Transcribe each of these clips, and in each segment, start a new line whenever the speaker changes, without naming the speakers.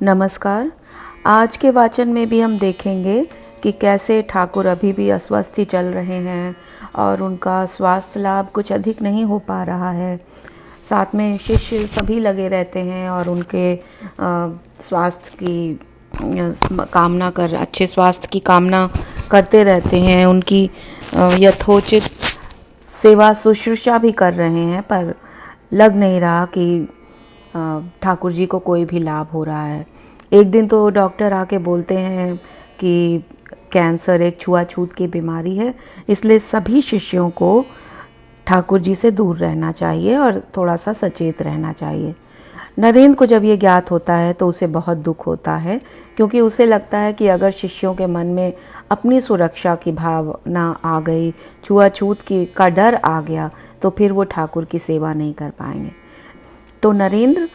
नमस्कार। आज के वाचन में भी हम देखेंगे कि कैसे ठाकुर अभी भी अस्वस्थ ही चल रहे हैं और उनका स्वास्थ्य लाभ कुछ अधिक नहीं हो पा रहा है। साथ में शिष्य सभी लगे रहते हैं और उनके स्वास्थ्य की अच्छे स्वास्थ्य की कामना करते रहते हैं। उनकी यथोचित सेवा शुश्रूषा भी कर रहे हैं, पर लग नहीं रहा कि ठाकुर जी को कोई भी लाभ हो रहा है। एक दिन तो डॉक्टर आके बोलते हैं कि कैंसर एक छुआछूत की बीमारी है, इसलिए सभी शिष्यों को ठाकुर जी से दूर रहना चाहिए और थोड़ा सा सचेत रहना चाहिए। नरेंद्र को जब ये ज्ञात होता है तो उसे बहुत दुख होता है, क्योंकि उसे लगता है कि अगर शिष्यों के मन में अपनी सुरक्षा की भावना आ गई, छुआछूत का डर आ गया, तो फिर वो ठाकुर की सेवा नहीं कर पाएंगे। तो नरेंद्र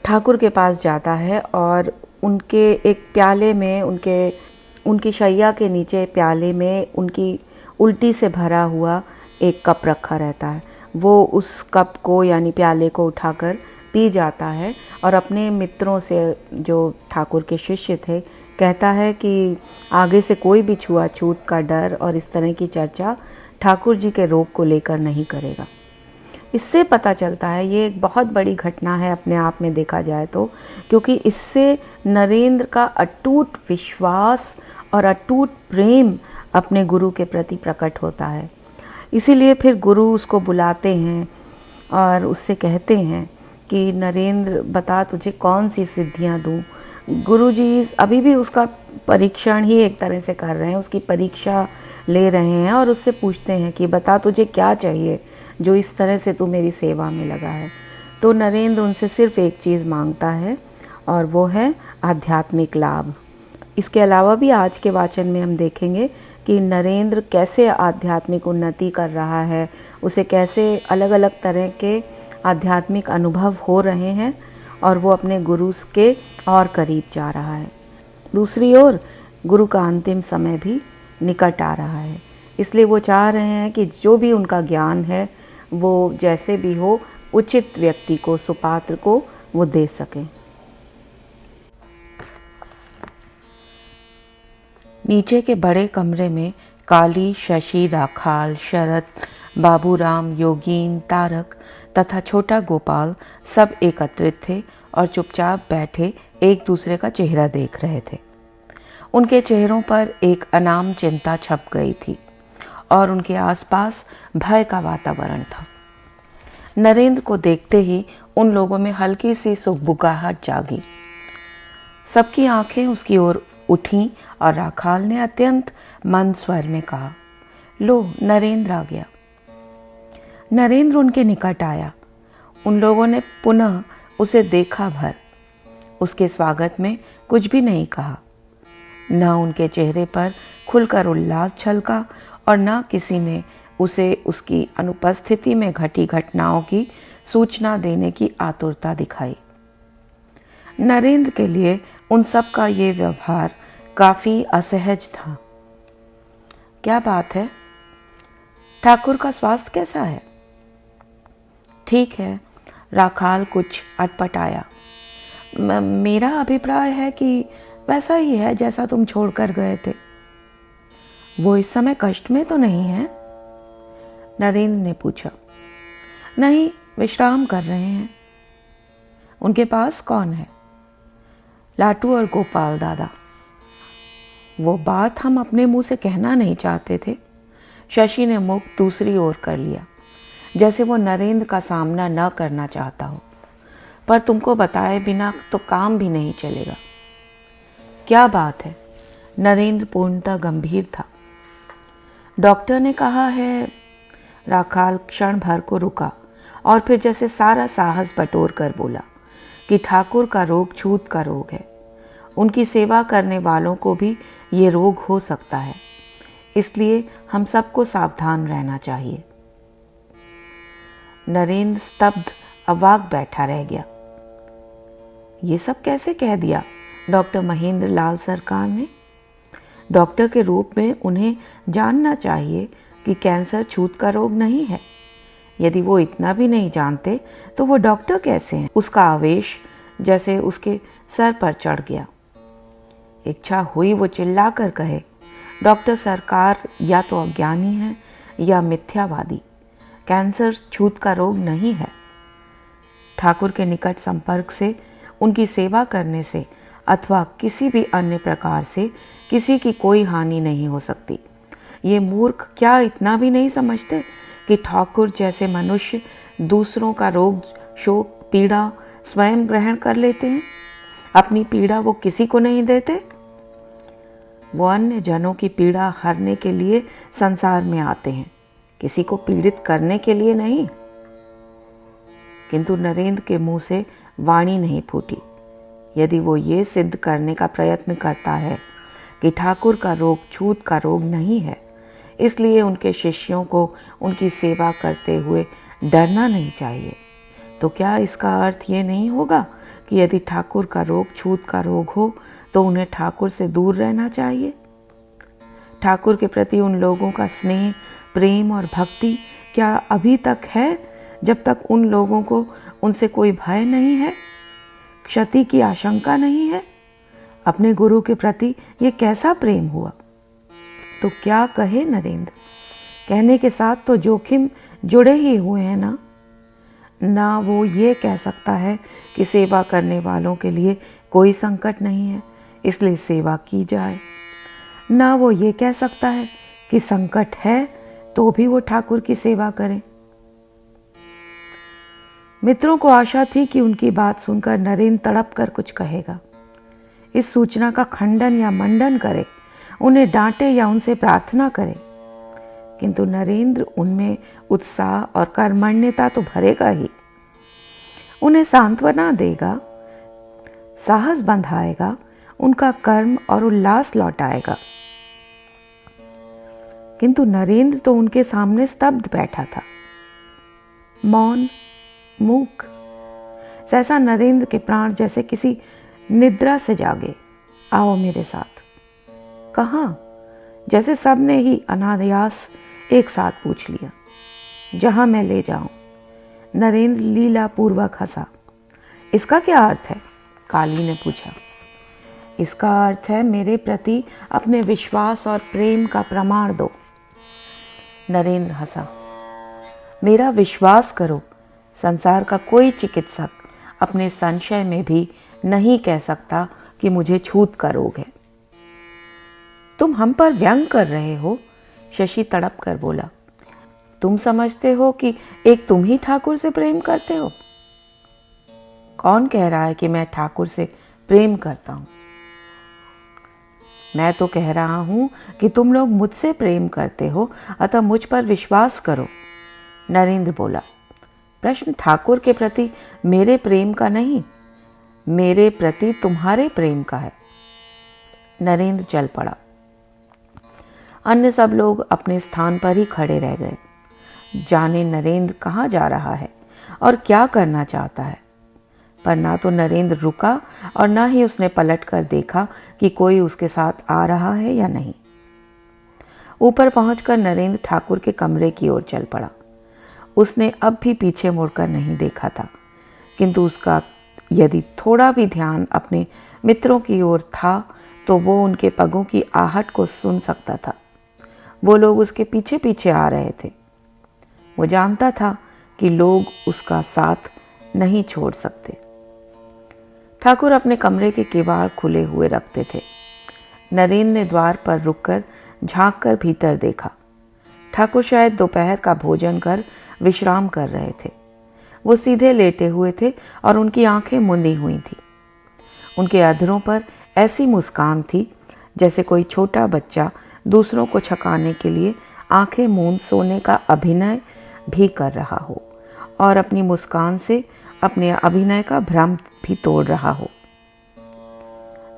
ठाकुर के पास जाता है और उनके एक प्याले में उनकी शैया के नीचे प्याले में उनकी उल्टी से भरा हुआ एक कप रखा रहता है। वो उस कप को यानी प्याले को उठाकर पी जाता है और अपने मित्रों से, जो ठाकुर के शिष्य थे, कहता है कि आगे से कोई भी छुआछूत का डर और इस तरह की चर्चा ठाकुर जी के रोग को लेकर नहीं करेगा। इससे पता चलता है, ये एक बहुत बड़ी घटना है अपने आप में देखा जाए तो, क्योंकि इससे नरेंद्र का अटूट विश्वास और अटूट प्रेम अपने गुरु के प्रति प्रकट होता है। इसीलिए फिर गुरु उसको बुलाते हैं और उससे कहते हैं कि नरेंद्र, बता तुझे कौन सी सिद्धियां दूं। गुरुजी अभी भी उसका परीक्षण ही एक तरह से कर रहे हैं, उसकी परीक्षा ले रहे हैं और उससे पूछते हैं कि बता तुझे क्या चाहिए जो इस तरह से तू मेरी सेवा में लगा है। तो नरेंद्र उनसे सिर्फ एक चीज़ मांगता है और वो है आध्यात्मिक लाभ। इसके अलावा भी आज के वाचन में हम देखेंगे कि नरेंद्र कैसे आध्यात्मिक उन्नति कर रहा है, उसे कैसे अलग अलग तरह के आध्यात्मिक अनुभव हो रहे हैं और वो अपने गुरु के और करीब जा रहा है। दूसरी ओर गुरु का अंतिम समय भी निकट आ रहा है, इसलिए वो चाह रहे हैं कि जो भी उनका ज्ञान है वो जैसे भी हो उचित व्यक्ति को, सुपात्र को वो दे सकें। नीचे के बड़े कमरे में काली, शशि, राखाल, शरत, बाबूराम, योगीन, तारक तथा छोटा गोपाल सब एकत्रित थे और चुपचाप बैठे एक दूसरे का चेहरा देख रहे थे। उनके चेहरों पर एक अनाम चिंता छप गई थी और उनके आसपास भय का वातावरण था। नरेंद्र को देखते ही उन लोगों में हल्की सी सुगबुगाहट जागी। सबकी आंखें उसकी ओर उठीं और राखाल ने अत्यंत मंद स्वर में कहा, लो नरेंद्र आ गया। नरेंद्र उनके निकट आया। उन लोगों ने पुनः उसे देखा भर। उसके स्वागत में कुछ भी नहीं कहा। न उनके चेहरे पर खुलकर उल्लास झलका और न किसी ने उसे उसकी अनुपस्थिति में घटी घटनाओं की सूचना देने की आतुरता दिखाई। नरेंद्र के लिए उन सब का ये व्यवहार काफी असहज था। क्या बात है? ठाकुर का स्वास्थ्य कैसा है? ठीक है, राखाल कुछ अटपटाया। मेरा अभिप्राय है कि वैसा ही है जैसा तुम छोड़कर गए थे। वो इस समय कष्ट में तो नहीं है? नरेंद्र ने पूछा। नहीं, विश्राम कर रहे हैं। उनके पास कौन है? लाटू और गोपाल दादा। वो बात हम अपने मुंह से कहना नहीं चाहते थे। शशि ने मुख दूसरी ओर कर लिया, जैसे वो नरेंद्र का सामना न करना चाहता हो। पर तुमको बताए बिना तो काम भी नहीं चलेगा। क्या बात है? नरेंद्र पूर्णतः गंभीर था। डॉक्टर ने कहा है। राखाल क्षण भर को रुका और फिर जैसे सारा साहस बटोर कर बोला कि ठाकुर का रोग छूत का रोग है। उनकी सेवा करने वालों को भी ये रोग हो सकता है, इसलिए हम सबको सावधान रहना चाहिए। नरेंद्र स्तब्ध अवाक बैठा रह गया। ये सब कैसे कह दिया डॉक्टर महेंद्र लाल सरकार ने? डॉक्टर के रूप में उन्हें जानना चाहिए कि कैंसर छूत का रोग नहीं है। यदि वो इतना भी नहीं जानते तो वो डॉक्टर कैसे हैं? उसका आवेश जैसे उसके सर पर चढ़ गया। इच्छा हुई वो चिल्लाकर कहे, डॉक्टर सरकार या तो अज्ञानी है या मिथ्यावादी। कैंसर छूत का रोग नहीं है। ठाकुर के निकट संपर्क से, उनकी सेवा करने से अथवा किसी भी अन्य प्रकार से किसी की कोई हानि नहीं हो सकती। ये मूर्ख क्या इतना भी नहीं समझते कि ठाकुर जैसे मनुष्य दूसरों का रोग, शोक, पीड़ा स्वयं ग्रहण कर लेते हैं? अपनी पीड़ा वो किसी को नहीं देते। वो अन्य जनों की पीड़ा हरने के लिए संसार में आते हैं, किसी को पीड़ित करने के लिए नहीं। किंतु नरेंद्र के मुंह से वाणी नहीं फूटी। यदि वो ये सिद्ध करने का प्रयत्न करता है कि ठाकुर का रोग छूत का रोग नहीं है, इसलिए उनके शिष्यों को उनकी सेवा करते हुए डरना नहीं चाहिए, तो क्या इसका अर्थ ये नहीं होगा कि यदि ठाकुर का रोग छूत का रोग हो तो उन्हें ठाकुर से दूर रहना चाहिए? ठाकुर के प्रति उन लोगों का स्नेह, प्रेम और भक्ति क्या अभी तक है, जब तक उन लोगों को उनसे कोई भय नहीं है, क्षति की आशंका नहीं है? अपने गुरु के प्रति ये कैसा प्रेम हुआ? तो क्या कहे नरेंद्र? कहने के साथ तो जोखिम जुड़े ही हुए हैं ना वो ये कह सकता है कि सेवा करने वालों के लिए कोई संकट नहीं है, इसलिए सेवा की जाए, ना वो ये कह सकता है कि संकट है तो भी वो ठाकुर की सेवा करें। मित्रों को आशा थी कि उनकी बात सुनकर नरेंद्र तड़प कर कुछ कहेगा, इस सूचना का खंडन या मंडन करे, उन्हें डांटे या उनसे प्रार्थना करे। किंतु नरेंद्र उनमें उत्साह और कर्मण्यता तो भरेगा ही, उन्हें सांत्वना देगा, साहस बंधाएगा, उनका कर्म और उल्लास लौटाएगा। किंतु नरेंद्र तो उनके सामने स्तब्ध बैठा था, मौन, मूक, सहसा नरेंद्र के प्राण जैसे किसी निद्रा से जागे। आओ मेरे साथ। कहाँ? जैसे सबने ही अनायास एक साथ पूछ लिया। जहां मैं ले जाऊं। नरेंद्र लीला पूर्वक हंसा। इसका क्या अर्थ है? काली ने पूछा। इसका अर्थ है मेरे प्रति अपने विश्वास और प्रेम का प्रमाण दो। नरेंद्र हंसा। मेरा विश्वास करो, संसार का कोई चिकित्सक अपने संशय में भी नहीं कह सकता कि मुझे छूत का रोग है। तुम हम पर व्यंग कर रहे हो? शशि तड़प कर बोला। तुम समझते हो कि एक तुम ही ठाकुर से प्रेम करते हो? कौन कह रहा है कि मैं ठाकुर से प्रेम करता हूं? मैं तो कह रहा हूं कि तुम लोग मुझसे प्रेम करते हो, अतः मुझ पर विश्वास करो। नरेंद्र बोला। प्रश्न ठाकुर के प्रति मेरे प्रेम का नहीं, मेरे प्रति तुम्हारे प्रेम का है। नरेंद्र चल पड़ा। अन्य सब लोग अपने स्थान पर ही खड़े रह गए। जाने नरेंद्र कहाँ जा रहा है और क्या करना चाहता है। पर ना तो नरेंद्र रुका और ना ही उसने पलट कर देखा कि कोई उसके साथ आ रहा है या नहीं। ऊपर पहुंचकर नरेंद्र ठाकुर के कमरे की ओर चल पड़ा। उसने अब भी पीछे मुड़कर नहीं देखा था, किंतु उसका यदि थोड़ा भी ध्यान अपने मित्रों की ओर था तो वो उनके पगों की आहट को सुन सकता था। वो लोग उसके पीछे पीछे आ रहे थे। वो जानता था कि लोग उसका साथ नहीं छोड़ सकते। ठाकुर अपने कमरे के किवाड़ खुले हुए रखते थे। नरेंद्र ने द्वार पर रुककर झांक कर भीतर देखा। ठाकुर शायद दोपहर का भोजन कर विश्राम कर रहे थे। वो सीधे लेटे हुए थे और उनकी आंखें मुंदी हुई थी। उनके अधरों पर ऐसी मुस्कान थी जैसे कोई छोटा बच्चा दूसरों को छकाने के लिए आंखें मूंद सोने का अभिनय भी कर रहा हो और अपनी मुस्कान से अपने अभिनय का भ्रम भी तोड़ रहा हो।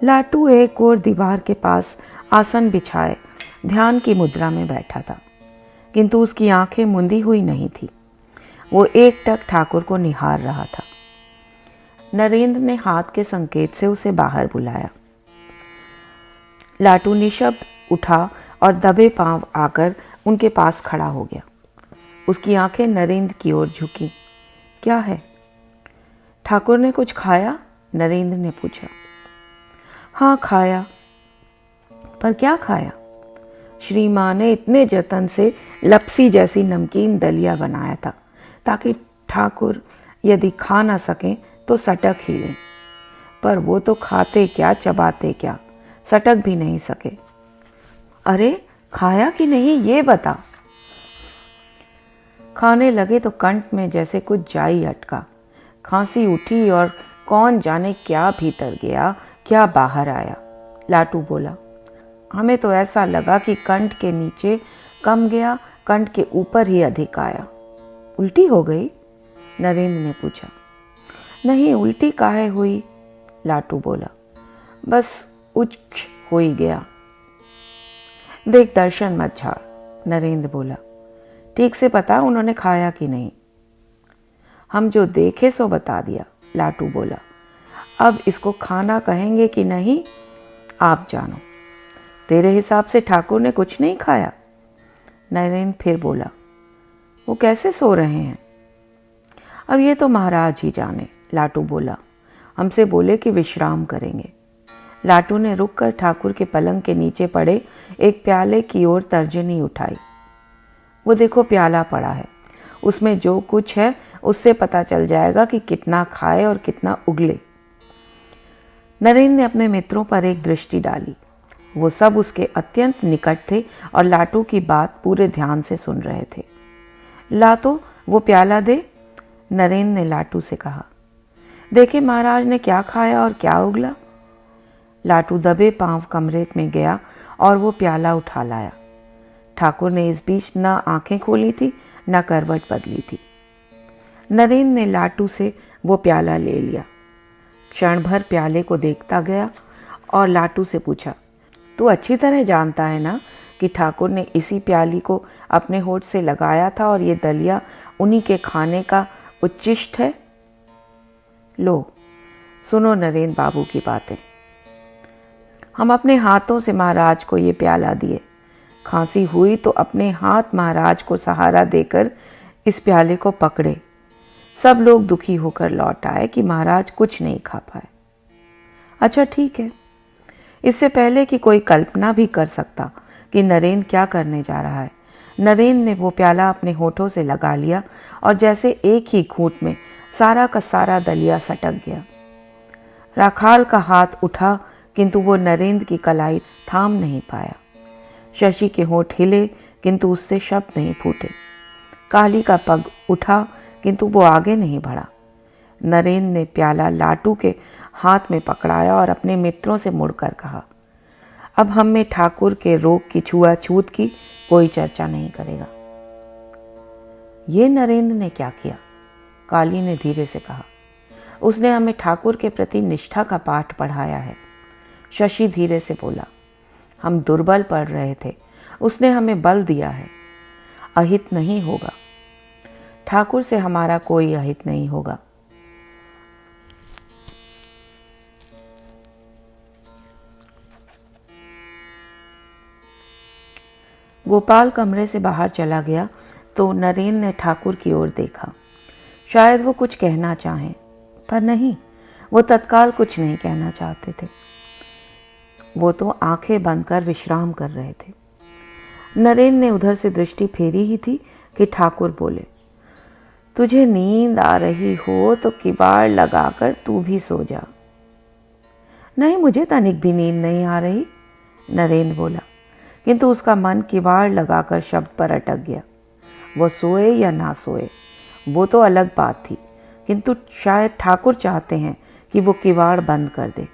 लाटू एक और दीवार के पास आसन बिछाए ध्यान की मुद्रा में बैठा था, किंतु उसकी आंखें मुंदी हुई नहीं थी। वो एकटक ठाकुर को निहार रहा था। नरेंद्र ने हाथ के संकेत से उसे बाहर बुलाया। लाटू निशब्द उठा और दबे पांव आकर उनके पास खड़ा हो गया। उसकी आंखें नरेंद्र की ओर झुकी। क्या है? ठाकुर ने कुछ खाया? नरेंद्र ने पूछा। हाँ खाया। पर क्या खाया? श्री माँ ने इतने जतन से लपसी जैसी नमकीन दलिया बनाया था ताकि ठाकुर यदि खा ना सकें तो सटक ही लें, पर वो तो खाते क्या चबाते क्या, सटक भी नहीं सके। अरे खाया कि नहीं ये बता। खाने लगे तो कंठ में जैसे कुछ जाई अटका, खांसी उठी और कौन जाने क्या भीतर गया क्या बाहर आया। लाटू बोला। हमें तो ऐसा लगा कि कंठ के नीचे कम गया, कंठ के ऊपर ही अधिक आया। उल्टी हो गई? नरेंद्र ने पूछा। नहीं, उल्टी काहे हुई? लाटू बोला। बस उच्च हो ही गया। देख दर्शन मत झाड़, नरेंद्र बोला। ठीक से पता उन्होंने खाया कि नहीं? हम जो देखे सो बता दिया, लाटू बोला। अब इसको खाना कहेंगे कि नहीं आप जानो। तेरे हिसाब से ठाकुर ने कुछ नहीं खाया? नरेंद्र फिर बोला। वो कैसे सो रहे हैं? अब ये तो महाराज ही जाने, लाटू बोला। हमसे बोले कि विश्राम करेंगे। लाटू ने रुककर ठाकुर के पलंग के नीचे पड़े एक प्याले की ओर तर्जनी उठाई। वो देखो प्याला पड़ा है, उसमें जो कुछ है उससे पता चल जाएगा कि कितना खाए और कितना उगले। नरेंद्र ने अपने मित्रों पर एक दृष्टि डाली। वो सब उसके अत्यंत निकट थे और लाटू की बात पूरे ध्यान से सुन रहे थे। ला तो वो प्याला दे, नरेंद्र ने लाटू से कहा। देखे महाराज ने क्या खाया और क्या उगला। लाटू दबे पांव कमरे में गया और वो प्याला उठा लाया। ठाकुर ने इस बीच न आंखें खोली थी न करवट बदली थी। नरेंद्र ने लाटू से वो प्याला ले लिया, क्षण भर प्याले को देखता गया और लाटू से पूछा। तू अच्छी तरह जानता है ना कि ठाकुर ने इसी प्याली को अपने होठ से लगाया था और ये दलिया उन्हीं के खाने का उच्चिष्ट है। लो सुनो नरेंद्र बाबू की बातें। हम अपने हाथों से महाराज को ये प्याला दिए। खांसी हुई तो अपने हाथ महाराज को सहारा देकर इस प्याले को पकड़े। सब लोग दुखी होकर लौट आए कि महाराज कुछ नहीं खा पाए। अच्छा ठीक है, इससे पहले कि कोई कल्पना भी कर सकता कि नरेंद्र क्या करने जा रहा है, नरेंद्र ने वो प्याला अपने होठों से लगा लिया और जैसे एक ही घूंट में सारा का सारा दलिया सटक गया। राखाल का हाथ उठा किंतु वो नरेंद्र की कलाई थाम नहीं पाया। शशि के होंठ हिले किंतु उससे शब्द नहीं फूटे। काली का पग उठा किंतु वो आगे नहीं बढ़ा। नरेंद्र ने प्याला लाटू के हाथ में पकड़ाया और अपने मित्रों से मुड़कर कहा, अब हम में ठाकुर के रोग की छुआछूत की कोई चर्चा नहीं करेगा। ये नरेंद्र ने क्या किया? काली ने धीरे से कहा। उसने हमें ठाकुर के प्रति निष्ठा का पाठ पढ़ाया है। शशि धीरे से बोला। हम दुर्बल पड़ रहे थे, उसने हमें बल दिया है। अहित नहीं होगा, ठाकुर से हमारा कोई अहित नहीं होगा। गोपाल कमरे से बाहर चला गया तो नरेंद्र ने ठाकुर की ओर देखा। शायद वो कुछ कहना चाहें, पर नहीं, वो तत्काल कुछ नहीं कहना चाहते थे। वो तो आंखें बंद कर विश्राम कर रहे थे। नरेंद्र ने उधर से दृष्टि फेरी ही थी कि ठाकुर बोले, तुझे नींद आ रही हो तो किवाड़ लगाकर तू भी सो जा। नहीं, मुझे तनिक भी नींद नहीं आ रही, नरेंद्र बोला, किंतु उसका मन किवाड़ लगाकर शब्द पर अटक गया। वो सोए या ना सोए वो तो अलग बात थी, किंतु शायद ठाकुर चाहते हैं कि वो किवाड़ बंद कर दे।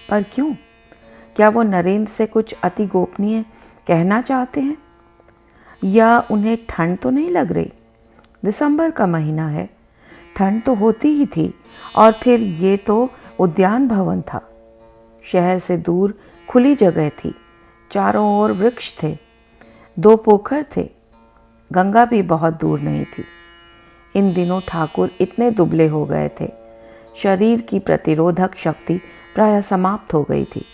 पर क्यों? क्या वो नरेंद्र से कुछ अति गोपनीय कहना चाहते हैं? या उन्हें ठंड तो नहीं लग रही? दिसंबर का महीना है, ठंड तो होती ही थी। और फिर ये तो उद्यान भवन था, शहर से दूर खुली जगह थी, चारों ओर वृक्ष थे, 2 पोखर थे, गंगा भी बहुत दूर नहीं थी। इन दिनों ठाकुर इतने दुबले हो गए थे, शरीर की प्रतिरोधक शक्ति प्रायः समाप्त हो गई थी।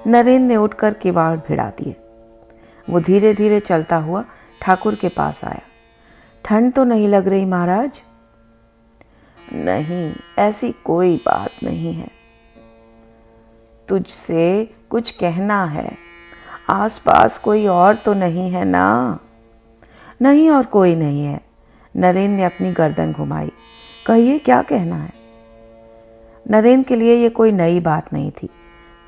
नरेंद्र ने उठकर किवाड़ भिड़ा दिए। वो धीरे धीरे चलता हुआ ठाकुर के पास आया। ठंड तो नहीं लग रही महाराज? नहीं, ऐसी कोई बात नहीं है। तुझसे कुछ कहना है। आसपास कोई और तो नहीं है ना? नहीं, और कोई नहीं है। नरेंद्र ने अपनी गर्दन घुमाई। कहिए, क्या कहना है? नरेंद्र के लिए ये कोई नई बात नहीं थी।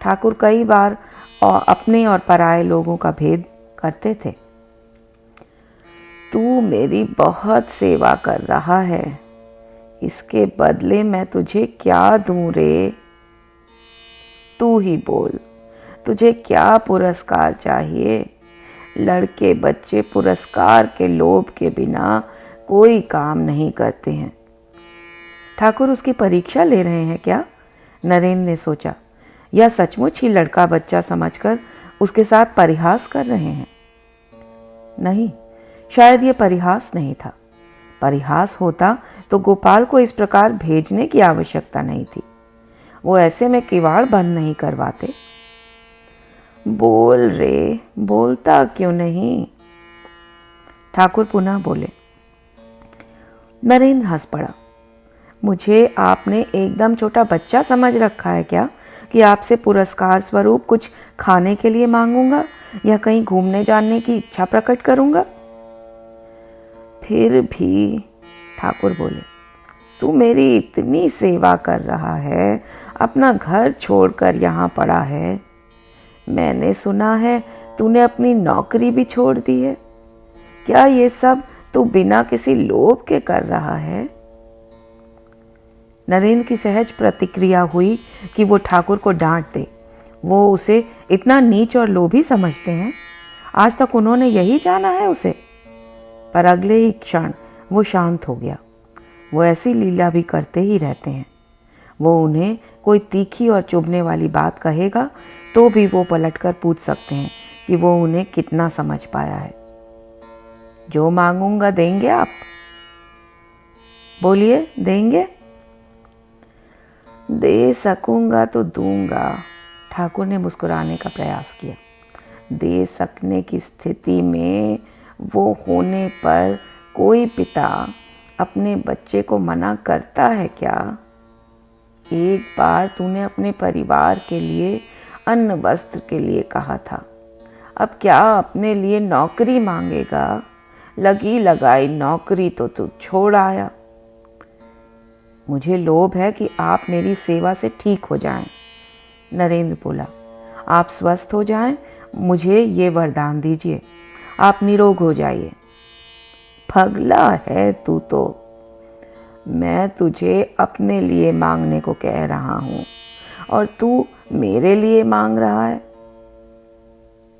ठाकुर कई बार अपने और पराये लोगों का भेद करते थे। तू मेरी बहुत सेवा कर रहा है, इसके बदले मैं तुझे क्या दूं रे? तू ही बोल, तुझे क्या पुरस्कार चाहिए? लड़के बच्चे पुरस्कार के लोभ के बिना कोई काम नहीं करते हैं। ठाकुर उसकी परीक्षा ले रहे हैं क्या? नरेंद्र ने सोचा। या सचमुच ही लड़का बच्चा समझकर उसके साथ परिहास कर रहे हैं? नहीं, शायद ये परिहास नहीं था। परिहास होता तो गोपाल को इस प्रकार भेजने की आवश्यकता नहीं थी। वो ऐसे में किवाड़ बंद नहीं करवाते। बोल रे, बोलता क्यों नहीं? ठाकुर पुनः बोले। नरेंद्र हंस पड़ा। मुझे आपने एकदम छोटा बच्चा समझ रखा है क्या कि आपसे पुरस्कार स्वरूप कुछ खाने के लिए मांगूंगा या कहीं घूमने जाने की इच्छा प्रकट करूंगा? फिर भी, ठाकुर बोले, तू मेरी इतनी सेवा कर रहा है, अपना घर छोड़कर यहाँ पड़ा है। मैंने सुना है तूने अपनी नौकरी भी छोड़ दी है। क्या ये सब तू बिना किसी लोभ के कर रहा है? नरेंद्र की सहज प्रतिक्रिया हुई कि वो ठाकुर को डांट दे। वो उसे इतना नीच और लोभी समझते हैं। आज तक उन्होंने यही जाना है उसे। पर अगले ही क्षण वो शांत हो गया। वो ऐसी लीला भी करते ही रहते हैं। वो उन्हें कोई तीखी और चुभने वाली बात कहेगा तो भी वो पलटकर पूछ सकते हैं कि वो उन्हें कितना समझ पाया है। जो मांगूंगा देंगे आप? बोलिए, देंगे? दे सकूंगा तो दूंगा। ठाकुर ने मुस्कुराने का प्रयास किया। दे सकने की स्थिति में वो होने पर कोई पिता अपने बच्चे को मना करता है क्या? एक बार तूने अपने परिवार के लिए अन्न वस्त्र के लिए कहा था। अब क्या अपने लिए नौकरी मांगेगा? लगी लगाई नौकरी तो तू छोड़ आया। मुझे लोभ है कि आप मेरी सेवा से ठीक हो जाएं। नरेंद्र बोला। आप स्वस्थ हो जाएं, मुझे ये वरदान दीजिए। आप निरोग हो जाइए। पगला है तू तो। मैं तुझे अपने लिए मांगने को कह रहा हूँ और तू मेरे लिए मांग रहा है।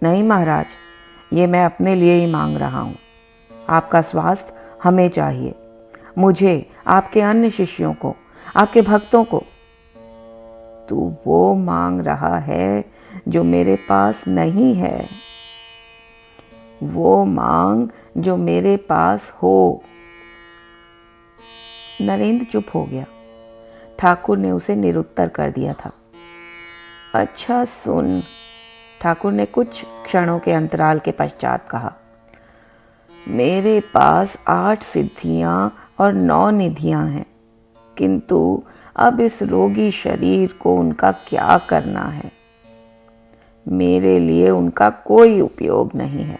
नहीं महाराज, ये मैं अपने लिए ही मांग रहा हूँ। आपका स्वास्थ्य हमें चाहिए, मुझे, आपके अन्य शिष्यों को, आपके भक्तों को। तू वो मांग रहा है जो मेरे पास नहीं है। वो मांग जो मेरे पास हो। नरेंद्र चुप हो गया। ठाकुर ने उसे निरुत्तर कर दिया था। अच्छा सुन, ठाकुर ने कुछ क्षणों के अंतराल के पश्चात कहा। मेरे पास 8 सिद्धियां और 9 निधियां हैं, किंतु अब इस रोगी शरीर को उनका क्या करना है? मेरे लिए उनका कोई उपयोग नहीं है।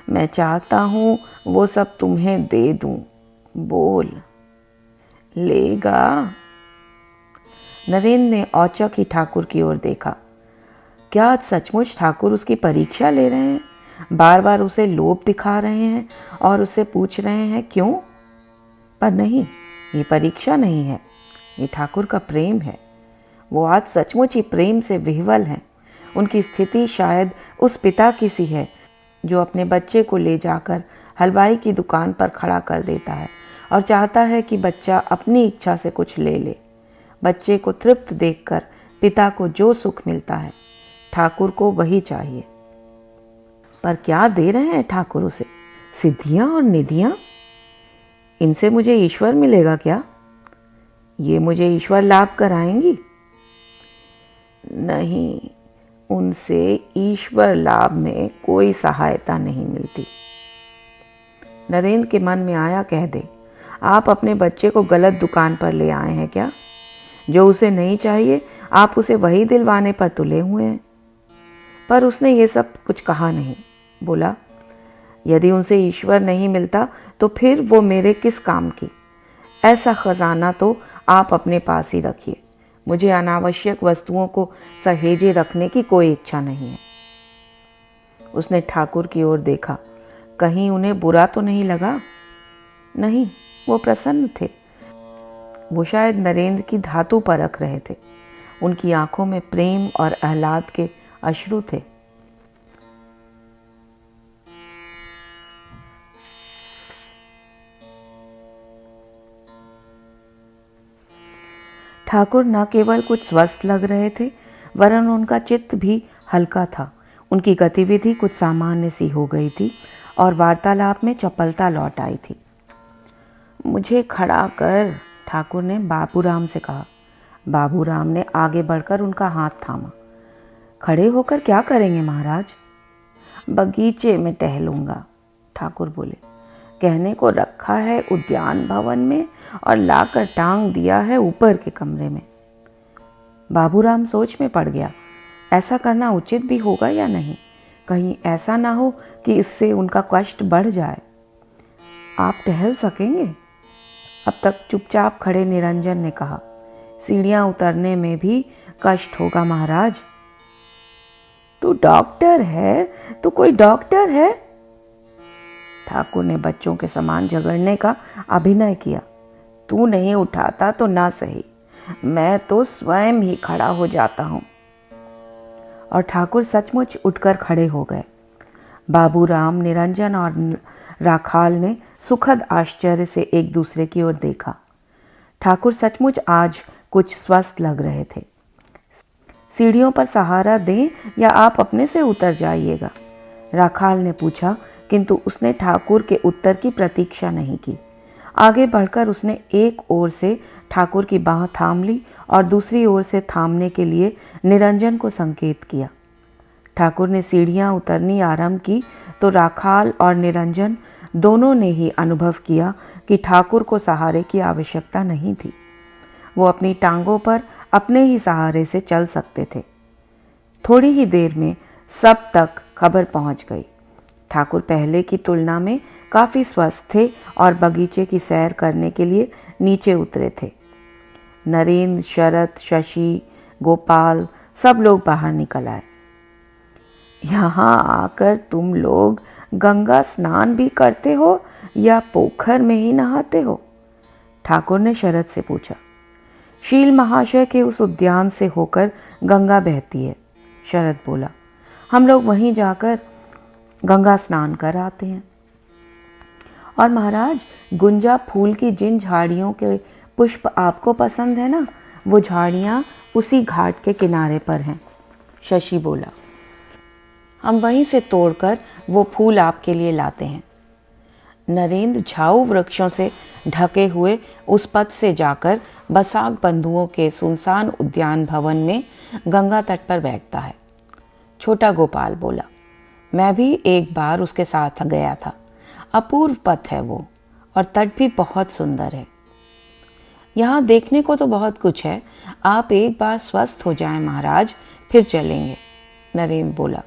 मैं चाहता हूँ वो सब तुम्हें दे दूँ। बोल, लेगा? नरेंद्र ने औचक ही ठाकुर की ओर देखा। क्या सचमुच ठाकुर उसकी परीक्षा ले रहे हैं? बार बार उसे लोभ दिखा रहे हैं और उससे पूछ रहे हैं क्यों? पर नहीं, ये परीक्षा नहीं है, ये ठाकुर का प्रेम है। वो आज सचमुच ही प्रेम से विह्वल हैं। उनकी स्थिति शायद उस पिता की सी है जो अपने बच्चे को ले जाकर हलवाई की दुकान पर खड़ा कर देता है और चाहता है कि बच्चा अपनी इच्छा से कुछ ले ले। बच्चे को तृप्त देखकर पिता को जो सुख मिलता है, ठाकुर को वही चाहिए। पर क्या दे रहे हैं ठाकुर उसे? सिद्धियां और निधियां? इनसे मुझे ईश्वर मिलेगा क्या? ये मुझे ईश्वर लाभ कराएंगी? नहीं, उनसे ईश्वर लाभ में कोई सहायता नहीं मिलती। नरेंद्र के मन में आया, कह दे, आप अपने बच्चे को गलत दुकान पर ले आए हैं क्या? जो उसे नहीं चाहिए आप उसे वही दिलवाने पर तुले हुए हैं। पर उसने ये सब कुछ कहा नहीं। बोला, यदि उनसे ईश्वर नहीं मिलता तो फिर वो मेरे किस काम की? ऐसा खजाना तो आप अपने पास ही रखिए। मुझे अनावश्यक वस्तुओं को सहेजे रखने की कोई इच्छा नहीं है। उसने ठाकुर की ओर देखा। कहीं उन्हें बुरा तो नहीं लगा? नहीं, वो प्रसन्न थे। वो शायद नरेंद्र की धातु परख रहे थे। उनकी आंखों में प्रेम और आह्लाद के अश्रु थे। ठाकुर न केवल कुछ स्वस्थ लग रहे थे, वरन उनका चित्त भी हल्का था। उनकी गतिविधि कुछ सामान्य सी हो गई थी और वार्तालाप में चपलता लौट आई थी। मुझे खड़ा कर, ठाकुर ने बाबूराम से कहा। बाबूराम ने आगे बढ़कर उनका हाथ थामा। खड़े होकर क्या करेंगे महाराज? बगीचे में टहलूंगा, ठाकुर बोले। कहने को रखा है उद्यान भवन में और लाकर टांग दिया है ऊपर के कमरे में। बाबूराम सोच में पड़ गया। ऐसा करना उचित भी होगा या नहीं? कहीं ऐसा ना हो कि इससे उनका कष्ट बढ़ जाए। आप टहल सकेंगे? अब तक चुपचाप खड़े निरंजन ने कहा। सीढ़ियां उतरने में भी कष्ट होगा महाराज। तू डॉक्टर है? तू कोई डॉक्टर है? ठाकुर ने बच्चों के समान झगड़ने का अभिनय किया। तू नहीं उठाता तो ना सही, मैं तो स्वयं ही खड़ा हो जाता हूं। और ठाकुर सचमुच उठकर खड़े हो गए। बाबूराम, निरंजन और राखाल ने सुखद आश्चर्य से एक दूसरे की ओर देखा। ठाकुर सचमुच आज कुछ स्वस्थ लग रहे थे। सीढ़ियों पर सहारा दें या आप अपने से उतर जाइएगा? राखाल ने पूछा, किंतु उसने ठाकुर के उत्तर की प्रतीक्षा नहीं की। आगे बढ़कर उसने एक ओर से ठाकुर की बांह थाम ली और दूसरी ओर से थामने के लिए निरंजन को संकेत किया। ठाकुर ने सीढ़ियां उतरनी आरंभ की तो राखाल और निरंजन दोनों ने ही अनुभव किया कि ठाकुर को सहारे की आवश्यकता नहीं थी। वो अपनी टांगों पर अपने ही सहारे से चल सकते थे। थोड़ी ही देर में सब तक खबर पहुंच गई। ठाकुर पहले की तुलना में काफ़ी स्वस्थ थे और बगीचे की सैर करने के लिए नीचे उतरे थे। नरेंद्र, शरत, शशि, गोपाल सब लोग बाहर निकल आए। यहाँ आकर तुम लोग गंगा स्नान भी करते हो या पोखर में ही नहाते हो? ठाकुर ने शरत से पूछा। शील महाशय के उस उद्यान से होकर गंगा बहती है, शरत बोला। हम लोग वहीं जाकर गंगा स्नान कर आते हैं। और महाराज, गुंजा फूल की जिन झाड़ियों के पुष्प आपको पसंद है ना, वो झाड़ियाँ उसी घाट के किनारे पर हैं, शशि बोला। हम वहीं से तोड़कर वो फूल आपके लिए लाते हैं। नरेंद्र झाऊ वृक्षों से ढके हुए उस पथ से जाकर बसाक बंधुओं के सुनसान उद्यान भवन में गंगा तट पर बैठता है। छोटा गोपाल बोला। मैं भी एक बार उसके साथ गया था। अपूर्व पथ है वो, और तट भी बहुत सुंदर है। यहाँ देखने को तो बहुत कुछ है। आप एक बार स्वस्थ हो जाएं महाराज, फिर चलेंगे, नरेंद्र बोला।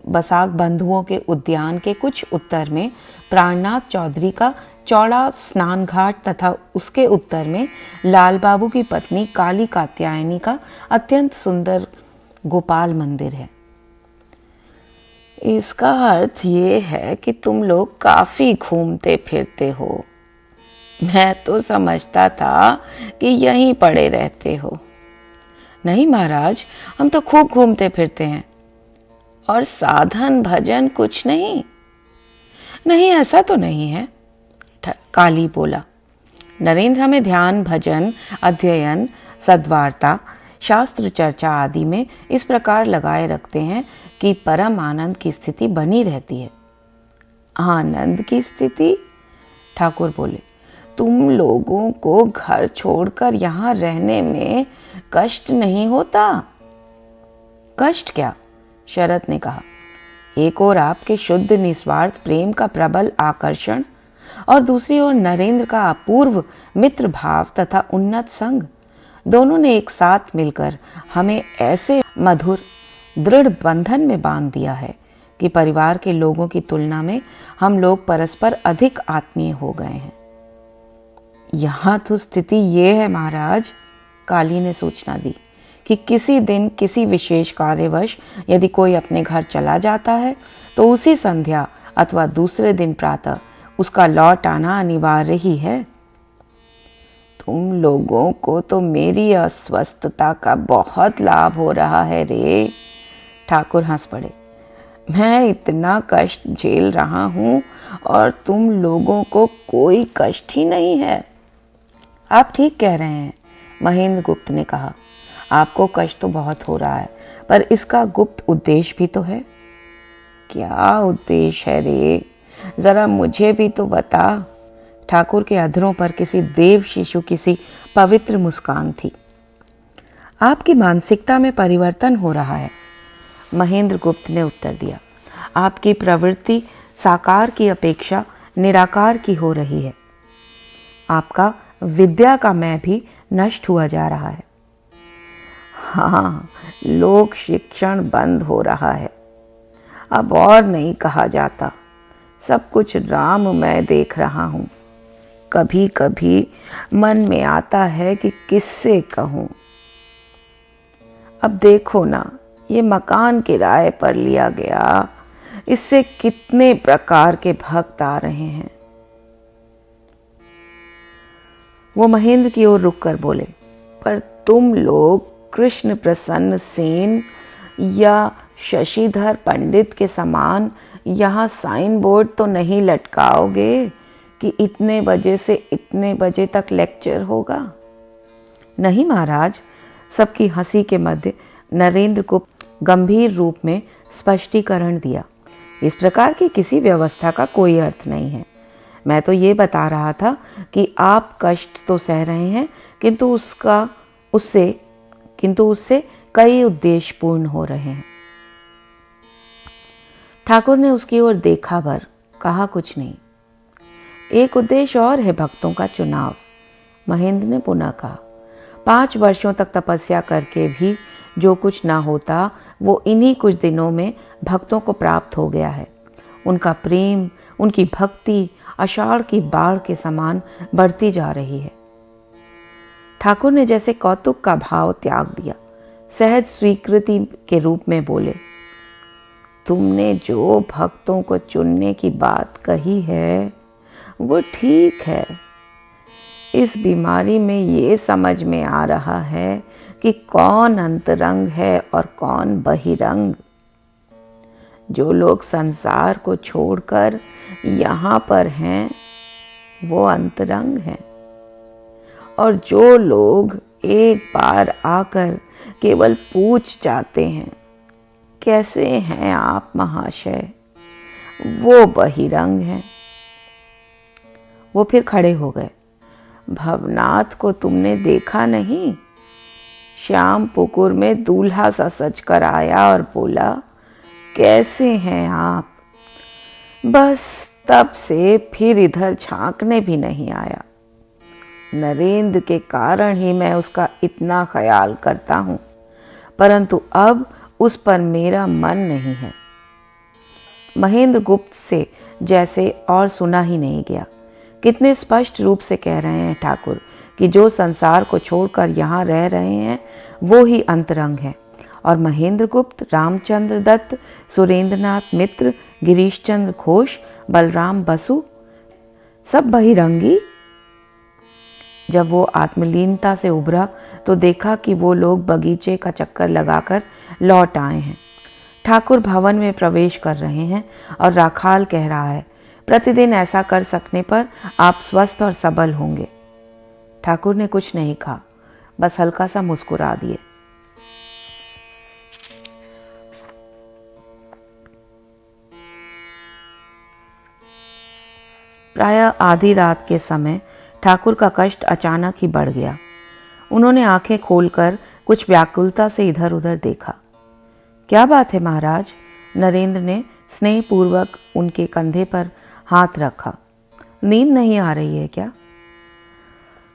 बसाक बंधुओं के उद्यान के कुछ उत्तर में प्राणनाथ चौधरी का चौड़ा स्नान घाट तथा उसके उत्तर में लाल बाबू की पत्नी काली कात्यायनी का अत्यंत सुंदर गोपाल मंदिर है। इसका अर्थ ये है कि तुम लोग काफी घूमते फिरते हो। मैं तो समझता था कि यहीं पड़े रहते हो। नहीं महाराज, हम तो खूब घूमते फिरते हैं। और साधन भजन कुछ नहीं? नहीं, ऐसा तो नहीं है, काली बोला। नरेंद्र हमें ध्यान, भजन, अध्ययन, सद्वार्ता, शास्त्र चर्चा आदि में इस प्रकार लगाए रखते हैं कि परम आनंद की स्थिति बनी रहती है। आनंद की स्थिति? ठाकुर बोले। तुम लोगों को घर छोड़कर यहाँ रहने में कष्ट नहीं होता? कष्ट क्या? शरत ने कहा। एक और आपके शुद्ध निस्वार्थ प्रेम का प्रबल आकर्षण, और दूसरी ओर नरेंद्र का अपूर्व मित्र भाव तथा उन्नत संग, दोनों ने एक साथ मिलकर हमें ऐसे मधुर दृढ़ बंधन में बांध दिया है कि परिवार के लोगों की तुलना में हम लोग परस्पर अधिक आत्मीय हो गए हैं। यहाँ तो स्थिति ये है महाराज, काली ने सूचना दी, कि किसी दिन किसी विशेष कार्यवश यदि कोई अपने घर चला जाता है तो उसी संध्या अथवा दूसरे दिन प्रातः उसका लौट आना अनिवार्य ही है। तुम लोगों को तो मेरी अस्वस्थता का बहुत लाभ हो रहा है रे। ठाकुर हंस पड़े। मैं इतना कष्ट झेल रहा हूं और तुम लोगों को कोई कष्ट ही नहीं है। आप ठीक कह रहे हैं, महेंद्र गुप्त ने कहा। आपको कष्ट तो बहुत हो रहा है, पर इसका गुप्त उद्देश्य भी तो है। क्या उद्देश्य है रे, जरा मुझे भी तो बता। ठाकुर के अधरों पर किसी देव शिशु किसी पवित्र मुस्कान थी। आपकी मानसिकता में परिवर्तन हो रहा है, महेंद्र गुप्त ने उत्तर दिया। आपकी प्रवृत्ति साकार की अपेक्षा निराकार की हो रही है। आपका विद्या का मैं भी नष्ट हुआ जा रहा है। हाँ, लोक शिक्षण बंद हो रहा है। अब और नहीं कहा जाता, सब कुछ राम मैं देख रहा हूँ। कभी कभी मन में आता है कि किससे कहूँ। अब देखो ना, ये मकान किराए पर लिया गया, इससे कितने प्रकार के भक्त आ रहे हैं। वो महेंद्र की ओर रुक कर बोले, पर तुम लोग कृष्ण प्रसन्न सेन या शशिधर पंडित के समान यहाँ साइन बोर्ड तो नहीं लटकाओगे कि इतने बजे से इतने बजे तक लेक्चर होगा? नहीं महाराज, सबकी हंसी के मध्य नरेंद्र को गंभीर रूप में स्पष्टीकरण दिया। इस प्रकार की किसी व्यवस्था का कोई अर्थ नहीं है। मैं तो ये बता रहा था कि आप कष्ट तो सह रहे हैं, किंतु उससे कई उद्देश्य पूर्ण हो रहे हैं। ठाकुर ने उसकी ओर देखा भर, कहा कुछ नहीं। एक उद्देश्य और है भक्तों का चुनाव, महेंद्र ने पुनः कहा। 5 वर्षों तक तपस्या करके भी जो कुछ ना होता, वो इन्हीं कुछ दिनों में भक्तों को प्राप्त हो गया है। उनका प्रेम, उनकी भक्ति आषाढ़ की बाढ़ के समान बढ़ती जा रही है। ठाकुर ने जैसे कौतुक का भाव त्याग दिया, सहज स्वीकृति के रूप में बोले, तुमने जो भक्तों को चुनने की बात कही है वो ठीक है। इस बीमारी में ये समझ में आ रहा है कि कौन अंतरंग है और कौन बहिरंग। जो लोग संसार को छोड़कर यहाँ पर हैं वो अंतरंग हैं, और जो लोग एक बार आकर केवल पूछ जाते हैं कैसे हैं आप महाशय, वो बहिरंग हैं। वो फिर खड़े हो गए। भवनाथ को तुमने देखा नहीं? श्याम पुकुर में दूल्हा सा सज कर आया और बोला, कैसे हैं आप? बस तब से फिर इधर झांकने भी नहीं आया। नरेंद्र के कारण ही मैं उसका इतना ख्याल करता हूँ, परंतु अब उस पर मेरा मन नहीं है। महेंद्र गुप्त से जैसे और सुना ही नहीं गया। कितने स्पष्ट रूप से कह रहे हैं ठाकुर कि जो संसार को छोड़कर यहाँ रह रहे हैं वो ही अंतरंग है, और महेंद्र गुप्त, रामचंद्र दत्त, सुरेंद्रनाथ मित्र, गिरीश चंद्र घोष, बलराम बसु सब बहिरंगी। जब वो आत्मलीनता से उभरा तो देखा कि वो लोग बगीचे का चक्कर लगाकर लौट आए हैं। ठाकुर भवन में प्रवेश कर रहे हैं और राखाल कह रहा है, प्रतिदिन ऐसा कर सकने पर आप स्वस्थ और सबल होंगे। ठाकुर ने कुछ नहीं कहा, बस हल्का सा मुस्कुरा दिए। प्रायः आधी रात के समय ठाकुर का कष्ट अचानक ही बढ़ गया। उन्होंने आंखें खोलकर कुछ व्याकुलता से इधर उधर देखा। क्या बात है महाराज? नरेंद्र ने स्नेहपूर्वक उनके कंधे पर हाथ रखा। नींद नहीं आ रही है क्या?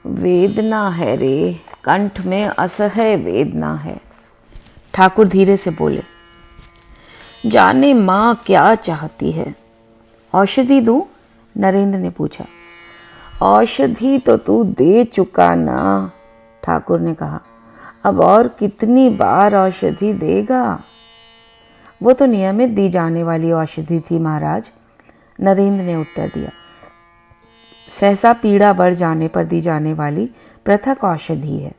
वेदना है रे, कंठ में असह्य वेदना है, ठाकुर धीरे से बोले। जाने माँ क्या चाहती है? औषधि दूं? नरेंद्र ने पूछा। औषधि तो तू दे चुका ना, ठाकुर ने कहा। अब और कितनी बार औषधि देगा? वो तो नियमित दी जाने वाली औषधि थी महाराज, नरेंद्र ने उत्तर दिया। सहसा पीड़ा बढ़ जाने पर दी जाने वाली पृथक औषधि है।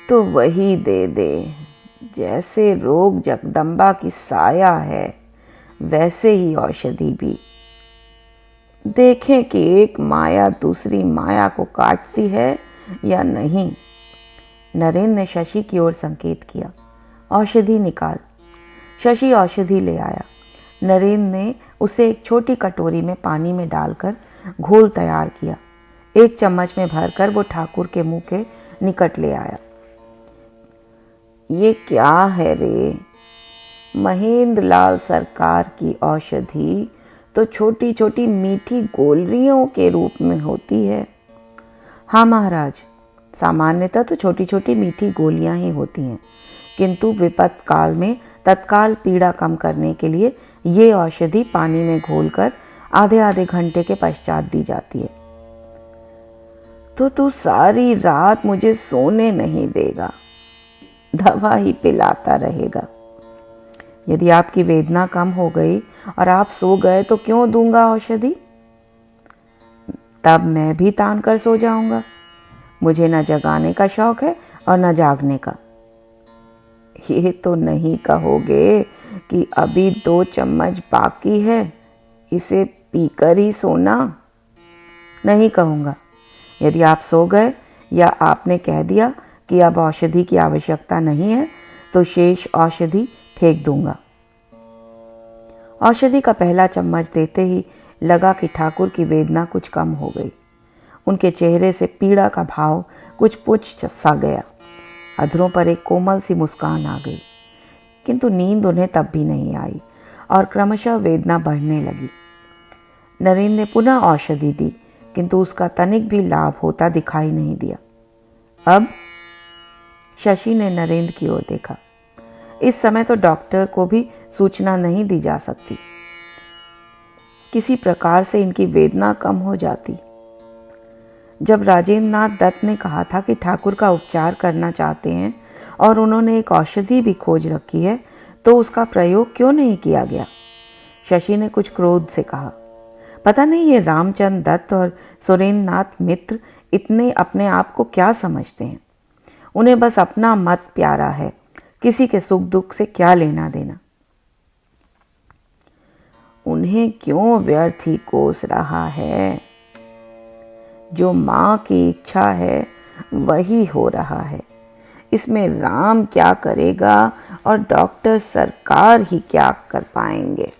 तो वही दे दे। जैसे रोग जगदम्बा की साया है, वैसे ही औषधि भी। देखें कि एक माया दूसरी माया को काटती है या नहीं। नरेंद्र ने शशि की ओर संकेत किया। औषधि निकाल। शशि औषधि ले आया। नरेंद्र ने उसे एक छोटी कटोरी में पानी में डालकर घोल तैयार किया। एक चम्मच में भरकर वो ठाकुर के मुंह के निकट ले आया। ये क्या है रे? महेंद्र लाल सरकार की औषधि तो छोटी छोटी मीठी गोलियों के रूप में होती है। हाँ महाराज, सामान्यतः तो छोटी छोटी मीठी गोलियां ही होती हैं, किंतु विपत काल में तत्काल पीड़ा कम करने के लिए ये औषधि पानी में घोलकर आधे आधे घंटे के पश्चात दी जाती है। तो तू सारी रात मुझे सोने नहीं देगा, दवा ही पिलाता रहेगा। यदि आपकी वेदना कम हो गई और आप सो गए तो क्यों दूंगा औषधि? तब मैं भी तान कर सो जाऊंगा। मुझे न जगाने का शौक है और न जागने का। ये तो नहीं कहोगे कि अभी 2 चम्मच बाकी है, इसे पीकर ही सोना? नहीं कहूँगा। यदि आप सो गए या आपने कह दिया कि अब औषधि की आवश्यकता नहीं है, तो शेष औषधि फेंक दूंगा। औषधि का पहला चम्मच देते ही लगा कि ठाकुर की वेदना कुछ कम हो गई। उनके चेहरे से पीड़ा का भाव कुछ पुछ सा गया। अधरों पर एक कोमल सी मुस्कान आ गई, किंतु नींद उन्हें तब भी नहीं आई और क्रमशः वेदना बढ़ने लगी। नरेंद्र ने पुनः औषधि दी, किंतु उसका तनिक भी लाभ होता दिखाई नहीं दिया। अब शशि ने नरेंद्र की ओर देखा। इस समय तो डॉक्टर को भी सूचना नहीं दी जा सकती। किसी प्रकार से इनकी वेदना कम हो जाती। जब राजेंद्र नाथ दत्त ने कहा था कि ठाकुर का उपचार करना चाहते हैं और उन्होंने एक औषधि भी खोज रखी है, तो उसका प्रयोग क्यों नहीं किया गया? शशि ने कुछ क्रोध से कहा। पता नहीं ये रामचंद्र दत्त और सुरेंद्र नाथ मित्र इतने अपने आप को क्या समझते हैं। उन्हें बस अपना मत प्यारा है, किसी के सुख दुख से क्या लेना देना। उन्हें क्यों व्यर्थ ही कोस रहा है? जो माँ की इच्छा है वही हो रहा है। इसमें राम क्या करेगा और डॉक्टर सरकार ही क्या कर पाएंगे?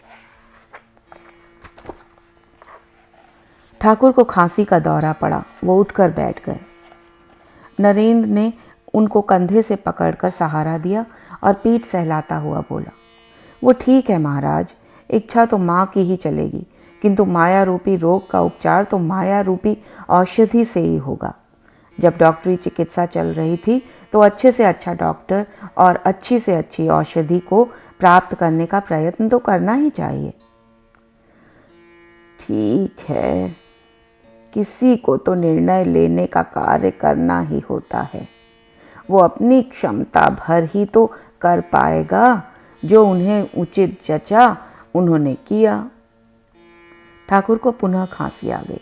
ठाकुर को खांसी का दौरा पड़ा। वो उठकर बैठ गए। नरेंद्र ने उनको कंधे से पकड़कर सहारा दिया और पीठ सहलाता हुआ बोला, वो ठीक है महाराज, इच्छा तो माँ की ही चलेगी, किंतु माया रूपी रोग का उपचार तो माया रूपी औषधि से ही होगा। जब डॉक्टरी चिकित्सा चल रही थी तो अच्छे से अच्छा डॉक्टर और अच्छी से अच्छी औषधि को प्राप्त करने का प्रयत्न तो करना ही चाहिए। ठीक है, किसी को तो निर्णय लेने का कार्य करना ही होता है। वो अपनी क्षमता भर ही तो कर पाएगा। जो उन्हें उचित जचा उन्होंने किया। ठाकुर को पुनः खांसी आ गई।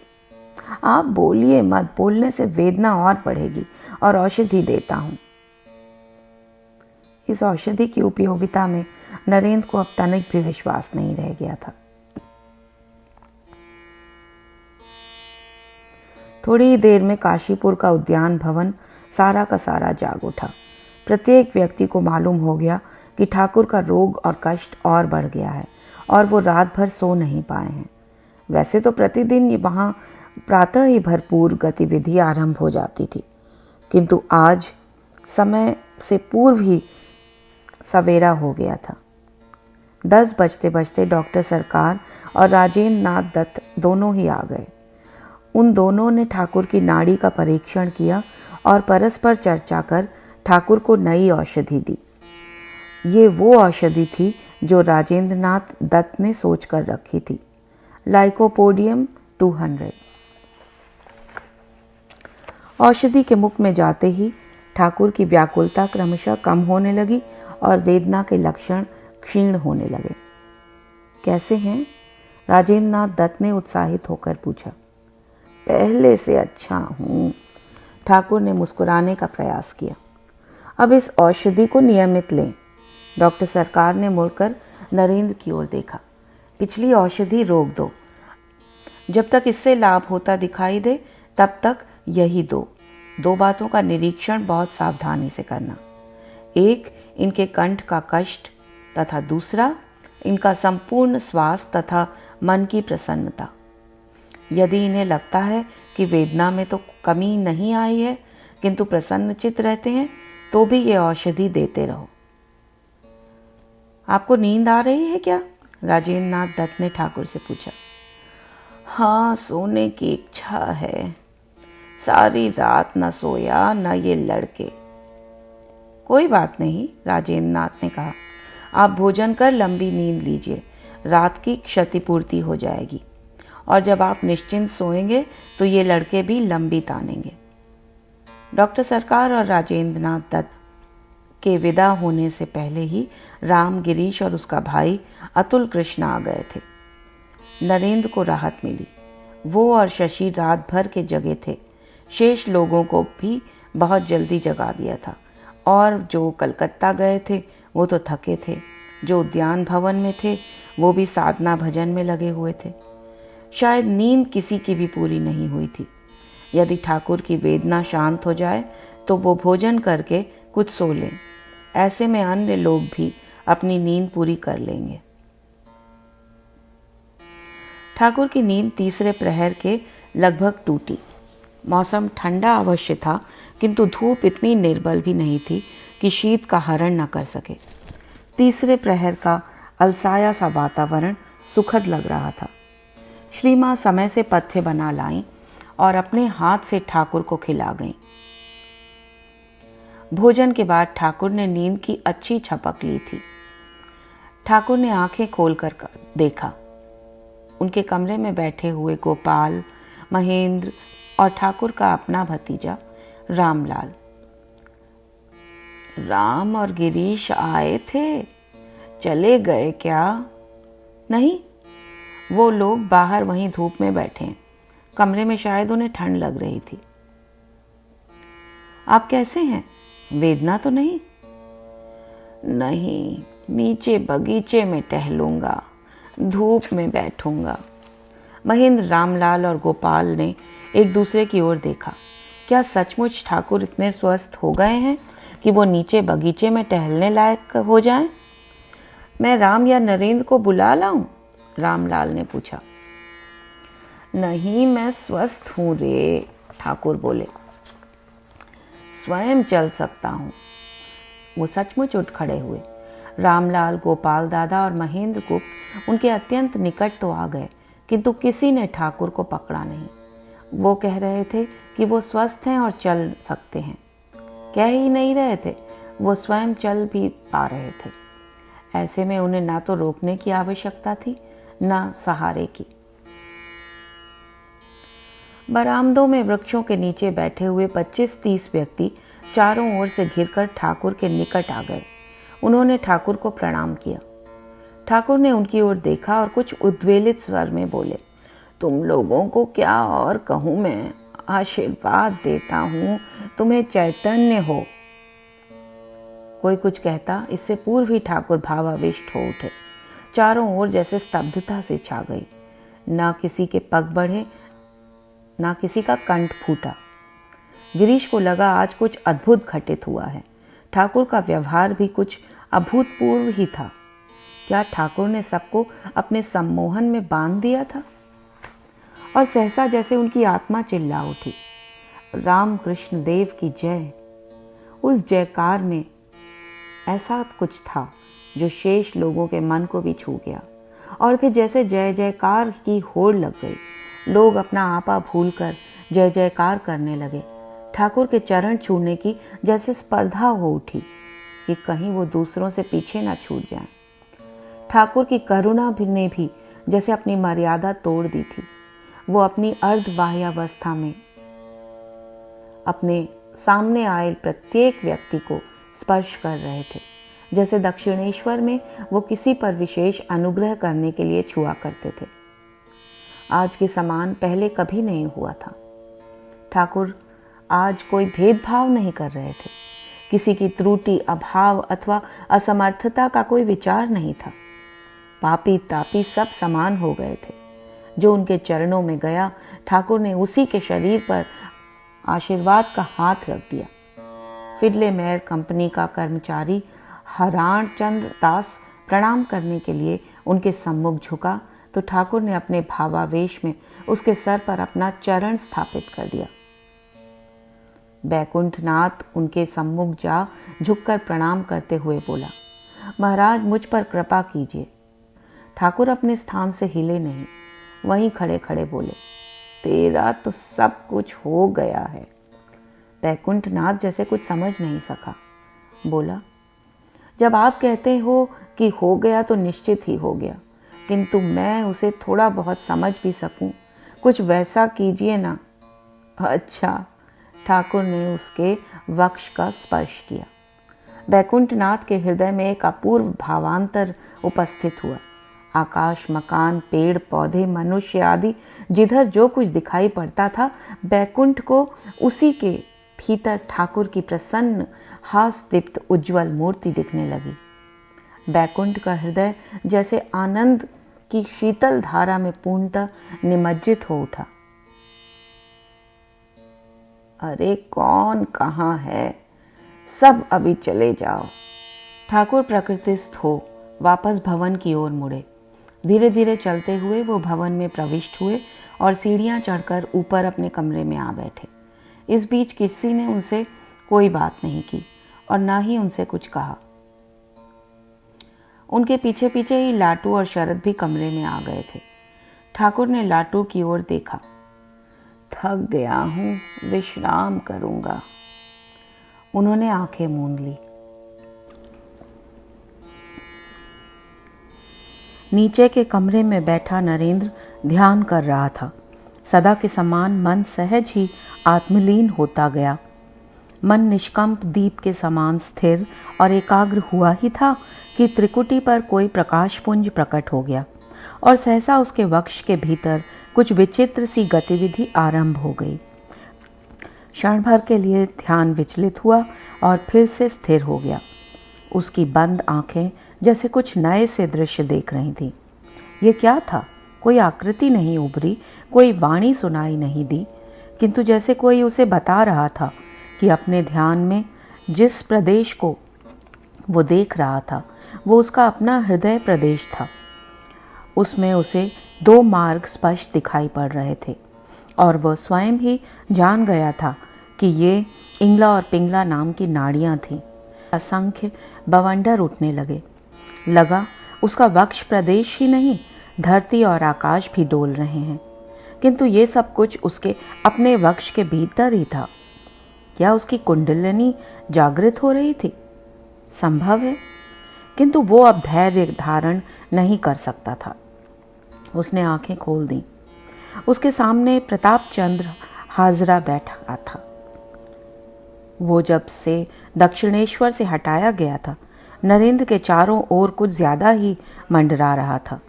आप बोलिए मत, बोलने से वेदना और बढ़ेगी, और औषधि देता हूं। इस औषधि की उपयोगिता में नरेंद्र को अब तनिक भी विश्वास नहीं रह गया था। थोड़ी ही देर में काशीपुर का उद्यान भवन सारा का सारा जाग उठा। प्रत्येक व्यक्ति को मालूम हो गया कि ठाकुर का रोग और कष्ट और बढ़ गया है और वो रात भर सो नहीं पाए हैं। वैसे तो प्रतिदिन वहाँ प्रातः ही भरपूर गतिविधि आरंभ हो जाती थी, किंतु आज समय से पूर्व ही सवेरा हो गया था। 10 बजते बजते डॉक्टर सरकार और राजेंद्र नाथ दत्त दोनों ही आ गए। उन दोनों ने ठाकुर की नाड़ी का परीक्षण किया और परस्पर चर्चा कर ठाकुर को नई औषधि दी। ये वो औषधि थी जो राजेंद्र नाथ दत्त ने सोच कर रखी थी, लाइकोपोडियम 200। औषधि के मुख में जाते ही ठाकुर की व्याकुलता क्रमशः कम होने लगी और वेदना के लक्षण क्षीण होने लगे। कैसे हैं? राजेंद्र नाथ दत्त ने उत्साहित होकर पूछा। पहले से अच्छा हूँ, ठाकुर ने मुस्कुराने का प्रयास किया। अब इस औषधि को नियमित लें। डॉक्टर सरकार ने मुड़कर नरेंद्र की ओर देखा। पिछली औषधि रोक दो, जब तक इससे लाभ होता दिखाई दे तब तक यही दो बातों का निरीक्षण बहुत सावधानी से करना। एक, इनके कंठ का कष्ट तथा दूसरा, इनका संपूर्ण स्वास्थ्य तथा मन की प्रसन्नता। यदि इन्हें लगता है कि वेदना में तो कमी नहीं आई है किंतु प्रसन्नचित्त रहते हैं तो भी ये औषधि देते रहो। आपको नींद आ रही है क्या? राजेंद्र नाथ दत्त ने ठाकुर से पूछा। हाँ, सोने की इच्छा है। सारी रात न सोया न ये लड़के। कोई बात नहीं, राजेंद्र नाथ ने कहा। आप भोजन कर लंबी नींद लीजिए, रात की क्षतिपूर्ति हो जाएगी और जब आप निश्चिंत सोएंगे तो ये लड़के भी लंबी तानेंगे। डॉक्टर सरकार और राजेंद्र नाथ दत्त के विदा होने से पहले ही राम, गिरीश और उसका भाई अतुल कृष्ण आ गए थे। नरेंद्र को राहत मिली। वो और शशि रात भर के जगे थे। शेष लोगों को भी बहुत जल्दी जगा दिया था और जो कलकत्ता गए थे वो तो थके थे। जो उद्यान भवन में थे वो भी साधना भजन में लगे हुए थे। शायद नींद किसी की भी पूरी नहीं हुई थी। यदि ठाकुर की वेदना शांत हो जाए तो वो भोजन करके कुछ सो लें। ऐसे में अन्य लोग भी अपनी नींद पूरी कर लेंगे। ठाकुर की नींद तीसरे प्रहर के लगभग टूटी। मौसम ठंडा अवश्य था किंतु धूप इतनी निर्बल भी नहीं थी कि शीत का हरण न कर सके। तीसरे प्रहर का अलसाया सा वातावरण सुखद लग रहा था। श्री माँ समय से पथ्य बना लाईं और अपने हाथ से ठाकुर को खिला गईं। भोजन के बाद ठाकुर ने नींद की अच्छी झपक ली थी। ठाकुर ने आंखें खोलकर देखा। उनके कमरे में बैठे हुए गोपाल, महेंद्र और ठाकुर का अपना भतीजा रामलाल। राम और गिरीश आए थे, चले गए क्या? नहीं, वो लोग बाहर वहीं धूप में बैठे हैं। कमरे में शायद उन्हें ठंड लग रही थी। आप कैसे हैं? वेदना तो नहीं? नहीं, नीचे बगीचे में टहलूंगा, धूप में बैठूंगा। महेंद्र, रामलाल और गोपाल ने एक दूसरे की ओर देखा। क्या सचमुच ठाकुर इतने स्वस्थ हो गए हैं कि वो नीचे बगीचे में टहलने लायक हो जाएं? मैं राम या नरेंद्र को बुला लाऊं? रामलाल ने पूछा। नहीं, मैं स्वस्थ हूं रे, ठाकुर बोले। स्वयं चल सकता हूं। वो सचमुच उठ खड़े हुए। रामलाल, गोपाल दादा और महेंद्र गुप्त उनके अत्यंत निकट तो आ गए किंतु किसी ने ठाकुर को पकड़ा नहीं। वो कह रहे थे कि वो स्वस्थ हैं और चल सकते हैं। कह ही नहीं रहे थे, वो स्वयं चल भी पा रहे थे। ऐसे में उन्हें ना तो रोकने की आवश्यकता थी ना सहारे की। बरामदों में वृक्षों के नीचे बैठे हुए 25-30 व्यक्ति चारों ओर से घिरकर ठाकुर के निकट आ गए। उन्होंने ठाकुर को प्रणाम किया। ठाकुर ने उनकी ओर देखा और कुछ उद्वेलित स्वर में बोले, तुम लोगों को क्या और कहूँ मैं, आशीर्वाद देता हूँ तुम्हें चैतन्य हो। कोई कुछ कहता, इससे पूर्व ही ठाकुर भावाविष्ट हो उठे। चारों ओर जैसे स्तब्धता से छा गई। ना किसी के पग बढ़े, ना किसी का कंठ फूटा। गिरीश को लगा आज कुछ अद्भुत घटित हुआ है। ठाकुर का व्यवहार भी कुछ अभूतपूर्व ही था। क्या ठाकुर ने सबको अपने सम्मोहन में बांध दिया था? और सहसा जैसे उनकी आत्मा चिल्ला उठी, राम कृष्ण देव की जय। उस जयकार में ऐसा कुछ था जो शेष लोगों के मन को भी छू गया और फिर जैसे जय जयकार की होड़ लग गई। लोग अपना आपा भूलकर जय जयकार करने लगे। ठाकुर के चरण छूने की जैसे स्पर्धा हो उठी कि कहीं वो दूसरों से पीछे ना छूट जाएं। ठाकुर की करुणा ने भी जैसे अपनी मर्यादा तोड़ दी थी। वो अपनी अर्धबाह्यावस्था में अपने सामने आए प्रत्येक व्यक्ति को स्पर्श कर रहे थे, जैसे दक्षिणेश्वर में वो किसी पर विशेष अनुग्रह करने के लिए छुआ करते थे। आज के समान पहले कभी नहीं हुआ था। ठाकुर आज कोई भेदभाव नहीं कर रहे थे। किसी की त्रुटि, अभाव अथवा असमर्थता का कोई विचार नहीं था। पापी तापी सब समान हो गए थे। जो उनके चरणों में गया, ठाकुर ने उसी के शरीर पर आशीर्वाद का हाथ रख दिया। फिडले मेयर कंपनी का कर्मचारी हराण चंद्र दास प्रणाम करने के लिए उनके सम्मुख झुका तो ठाकुर ने अपने भावावेश में उसके सर पर अपना चरण स्थापित कर दिया। बैकुंठनाथ उनके सम्मुख जा झुककर प्रणाम करते हुए बोला, महाराज मुझ पर कृपा कीजिए। ठाकुर अपने स्थान से हिले नहीं, वहीं खड़े खड़े बोले, तेरा तो सब कुछ हो गया है। बैकुंठनाथ जैसे कुछ समझ नहीं सका, बोला, जब आप कहते हो कि हो गया तो निश्चित ही हो गया, किंतु मैं उसे थोड़ा बहुत समझ भी सकूं, कुछ वैसा कीजिए ना। अच्छा, ठाकुर ने उसके वक्ष का स्पर्श किया। बैकुंठनाथ के हृदय में एक अपूर्व भावांतर उपस्थित हुआ। आकाश, मकान, पेड़ पौधे, मनुष्य आदि जिधर जो कुछ दिखाई पड़ता था, बैकुंठ को उसी के भीतर ठाकुर की प्रसन्न हास दीप्त उज्ज्वल मूर्ति दिखने लगी। बैकुंठ का हृदय जैसे आनंद की शीतल धारा में पूर्णतः निमज्जित हो उठा। अरे कौन कहाँ है, सब अभी चले जाओ। ठाकुर प्रकृतिस्थ हो वापस भवन की ओर मुड़े। धीरे धीरे चलते हुए वो भवन में प्रविष्ट हुए और सीढ़ियां चढ़कर ऊपर अपने कमरे में आ बैठे। इस बीच किसी ने उनसे कोई बात नहीं की और ना ही उनसे कुछ कहा। उनके पीछे पीछे ही लाटू और शरद भी कमरे में आ गए थे। ठाकुर ने लाटू की ओर देखा। थक गया हूं, विश्राम करूंगा। उन्होंने आंखें मूंद ली। नीचे के कमरे में बैठा नरेंद्र ध्यान कर रहा था। सदा के समान मन सहज ही आत्मलीन होता गया। मन निष्कंप दीप के समान स्थिर और एकाग्र हुआ ही था कि त्रिकुटी पर कोई प्रकाशपुंज प्रकट हो गया और सहसा उसके वक्ष के भीतर कुछ विचित्र सी गतिविधि आरंभ हो गई। क्षण भर के लिए ध्यान विचलित हुआ और फिर से स्थिर हो गया। उसकी बंद आंखें जैसे कुछ नए से दृश्य देख रही थी। ये क्या था? कोई आकृति नहीं उभरी, कोई वाणी सुनाई नहीं दी, किंतु जैसे कोई उसे बता रहा था कि अपने ध्यान में जिस प्रदेश को वो देख रहा था वो उसका अपना हृदय प्रदेश था। उसमें उसे दो मार्ग स्पष्ट दिखाई पड़ रहे थे और वह स्वयं ही जान गया था कि ये इंगला और पिंगला नाम की नाड़ियाँ थीं। असंख्य बवंडर उठने लगा उसका वक्ष प्रदेश ही नहीं, धरती और आकाश भी डोल रहे हैं, किंतु ये सब कुछ उसके अपने वक्ष के भीतर ही था। क्या उसकी कुंडलिनी जागृत हो रही थी? संभव है, किंतु वो अब धैर्य धारण नहीं कर सकता था। उसने आंखें खोल दी। उसके सामने प्रताप चंद्र हाजरा बैठा था। वो जब से दक्षिणेश्वर से हटाया गया था, नरेंद्र के चारों ओर कुछ ज़्यादा ही मंडरा रहा था।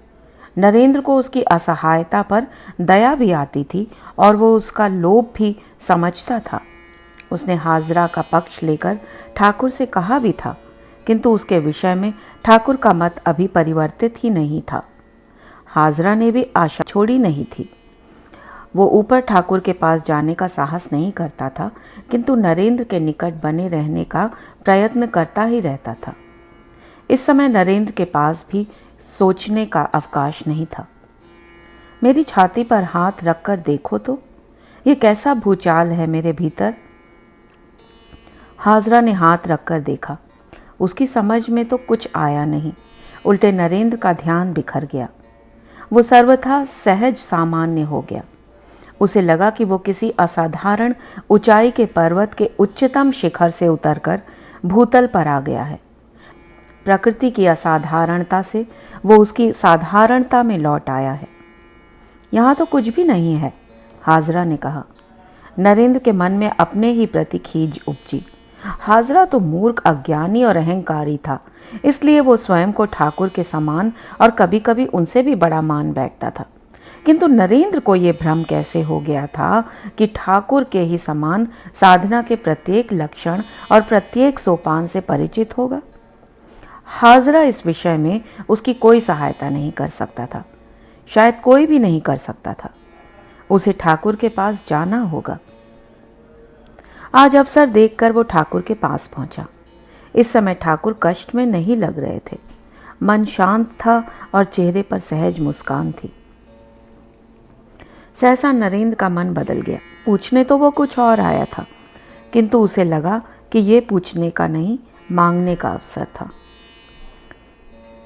नरेंद्र को उसकी असहायता पर दया भी आती थी और वो उसका लोभ भी समझता था। उसने हाजरा का पक्ष लेकर ठाकुर से कहा भी था, किंतु उसके विषय में ठाकुर का मत अभी परिवर्तित ही नहीं था। हाजरा ने भी आशा छोड़ी नहीं थी। वो ऊपर ठाकुर के पास जाने का साहस नहीं करता था, किंतु नरेंद्र के निकट बने रहने का प्रयत्न करता ही रहता था। इस समय नरेंद्र के पास भी सोचने का अवकाश नहीं था। मेरी छाती पर हाथ रखकर देखो तो, ये कैसा भूचाल है मेरे भीतर। हाजरा ने हाथ रखकर देखा। उसकी समझ में तो कुछ आया नहीं, उल्टे नरेंद्र का ध्यान बिखर गया। वो सर्वथा सहज सामान्य हो गया। उसे लगा कि वो किसी असाधारण ऊंचाई के पर्वत के उच्चतम शिखर से उतरकर भूतल पर आ गया है। प्रकृति की असाधारणता से वो उसकी साधारणता में लौट आया है। यहाँ तो कुछ भी नहीं है, हाजरा ने कहा। नरेंद्र के मन में अपने ही प्रति खीज उपजी। हाजरा तो मूर्ख, अज्ञानी और अहंकारी था, इसलिए वो स्वयं को ठाकुर के समान और कभी कभी उनसे भी बड़ा मान बैठता था। किंतु नरेंद्र को ये भ्रम कैसे हो गया था कि ठाकुर के ही समान साधना के प्रत्येक लक्षण और प्रत्येक सोपान से परिचित होगा। हाजरा इस विषय में उसकी कोई सहायता नहीं कर सकता था, शायद कोई भी नहीं कर सकता था। उसे ठाकुर के पास जाना होगा। आज अवसर देखकर वो ठाकुर के पास पहुंचा। इस समय ठाकुर कष्ट में नहीं लग रहे थे। मन शांत था और चेहरे पर सहज मुस्कान थी। सहसा नरेंद्र का मन बदल गया। पूछने तो वो कुछ और आया था, किंतु उसे लगा कि ये पूछने का नहीं, मांगने का अवसर था।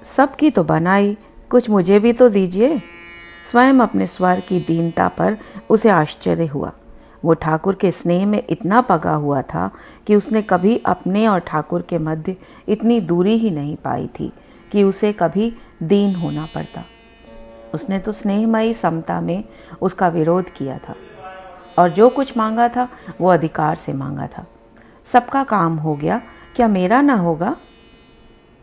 सबकी तो बनाई, कुछ मुझे भी तो दीजिए। स्वयं अपने स्वर की दीनता पर उसे आश्चर्य हुआ। वो ठाकुर के स्नेह में इतना पगा हुआ था कि उसने कभी अपने और ठाकुर के मध्य इतनी दूरी ही नहीं पाई थी कि उसे कभी दीन होना पड़ता। उसने तो स्नेहमयी समता में उसका विरोध किया था और जो कुछ मांगा था वो अधिकार से मांगा था। सबका काम हो गया, क्या मेरा ना होगा?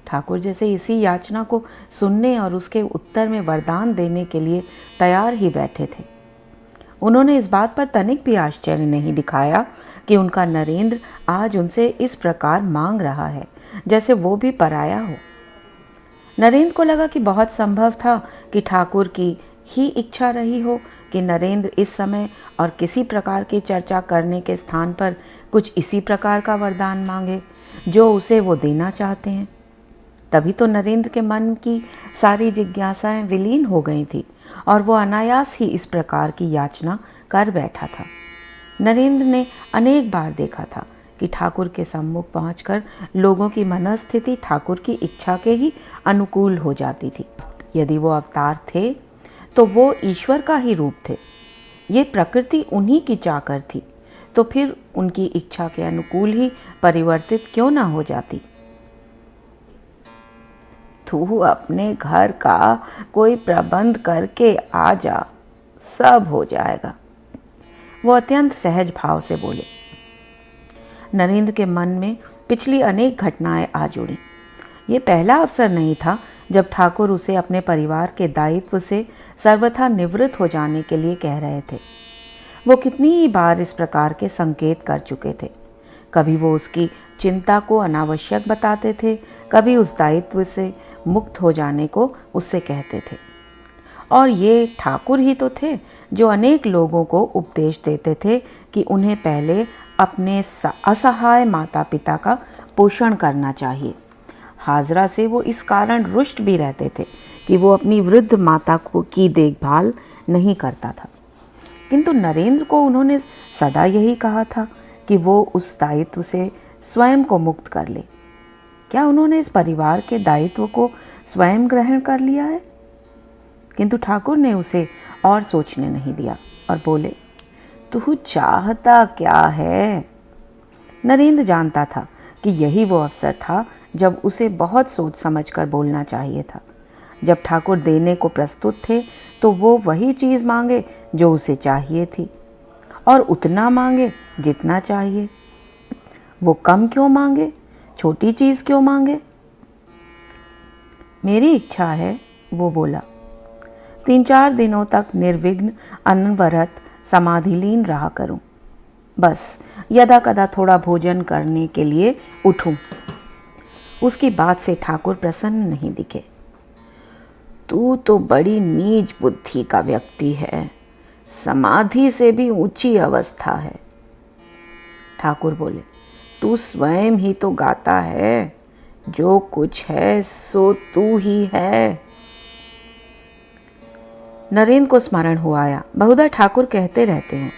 ठाकुर जैसे इसी याचना को सुनने और उसके उत्तर में वरदान देने के लिए तैयार ही बैठे थे। उन्होंने इस बात पर तनिक भी आश्चर्य नहीं दिखाया कि उनका नरेंद्र आज उनसे इस प्रकार मांग रहा है जैसे वो भी पराया हो। नरेंद्र को लगा कि बहुत संभव था कि ठाकुर की ही इच्छा रही हो कि नरेंद्र इस समय और किसी प्रकार की चर्चा करने के स्थान पर कुछ इसी प्रकार का वरदान मांगे जो उसे वो देना चाहते हैं। तभी तो नरेंद्र के मन की सारी जिज्ञासाएं विलीन हो गई थी और वो अनायास ही इस प्रकार की याचना कर बैठा था। नरेंद्र ने अनेक बार देखा था कि ठाकुर के सम्मुख पहुंचकर लोगों की मनस्थिति ठाकुर की इच्छा के ही अनुकूल हो जाती थी। यदि वो अवतार थे तो वो ईश्वर का ही रूप थे। ये प्रकृति उन्हीं की चाकर थी, तो फिर उनकी इच्छा के अनुकूल ही परिवर्तित क्यों ना हो जाती। तू अपने घर का कोई प्रबंध करके आ जा, सब हो जाएगा, वो अत्यंत सहज भाव से बोले। नरेंद्र के मन में पिछली अनेक घटनाएं आ जुड़ी। ये पहला अवसर नहीं था जब ठाकुर उसे अपने परिवार के दायित्व से सर्वथा निवृत्त हो जाने के लिए कह रहे थे। वो कितनी ही बार इस प्रकार के संकेत कर चुके थे। कभी वो उसकी चिंता को अनावश्यक बताते थे, कभी उस दायित्व से मुक्त हो जाने को उससे कहते थे। और ये ठाकुर ही तो थे जो अनेक लोगों को उपदेश देते थे कि उन्हें पहले अपने असहाय माता पिता का पोषण करना चाहिए। हाजरा से वो इस कारण रुष्ट भी रहते थे कि वो अपनी वृद्ध माता की देखभाल नहीं करता था, किंतु नरेंद्र को उन्होंने सदा यही कहा था कि वो उस दायित्व से स्वयं को मुक्त कर ले। क्या उन्होंने इस परिवार के दायित्व को स्वयं ग्रहण कर लिया है? किंतु ठाकुर ने उसे और सोचने नहीं दिया और बोले, तू चाहता क्या है? नरेंद्र जानता था कि यही वो अवसर था जब उसे बहुत सोच समझकर बोलना चाहिए था। जब ठाकुर देने को प्रस्तुत थे तो वो वही चीज़ मांगे जो उसे चाहिए थी और उतना मांगे जितना चाहिए। वो कम क्यों मांगे, छोटी चीज़ क्यों मांगे? मेरी इच्छा है, वो बोला, 3-4 दिनों तक निर्विघ्न अनवरत समाधिलीन रहा करूं। बस यदा कदा थोड़ा भोजन करने के लिए उठूं। उसकी बात से ठाकुर प्रसन्न नहीं दिखे। तू तो बड़ी नीच बुद्धि का व्यक्ति है, समाधि से भी ऊंची अवस्था है। ठाकुर बोले, तू स्वयं ही तो गाता है, जो कुछ है सो तू ही है। नरेंद्र को स्मरण हुआ आया, बहुधा ठाकुर कहते रहते हैं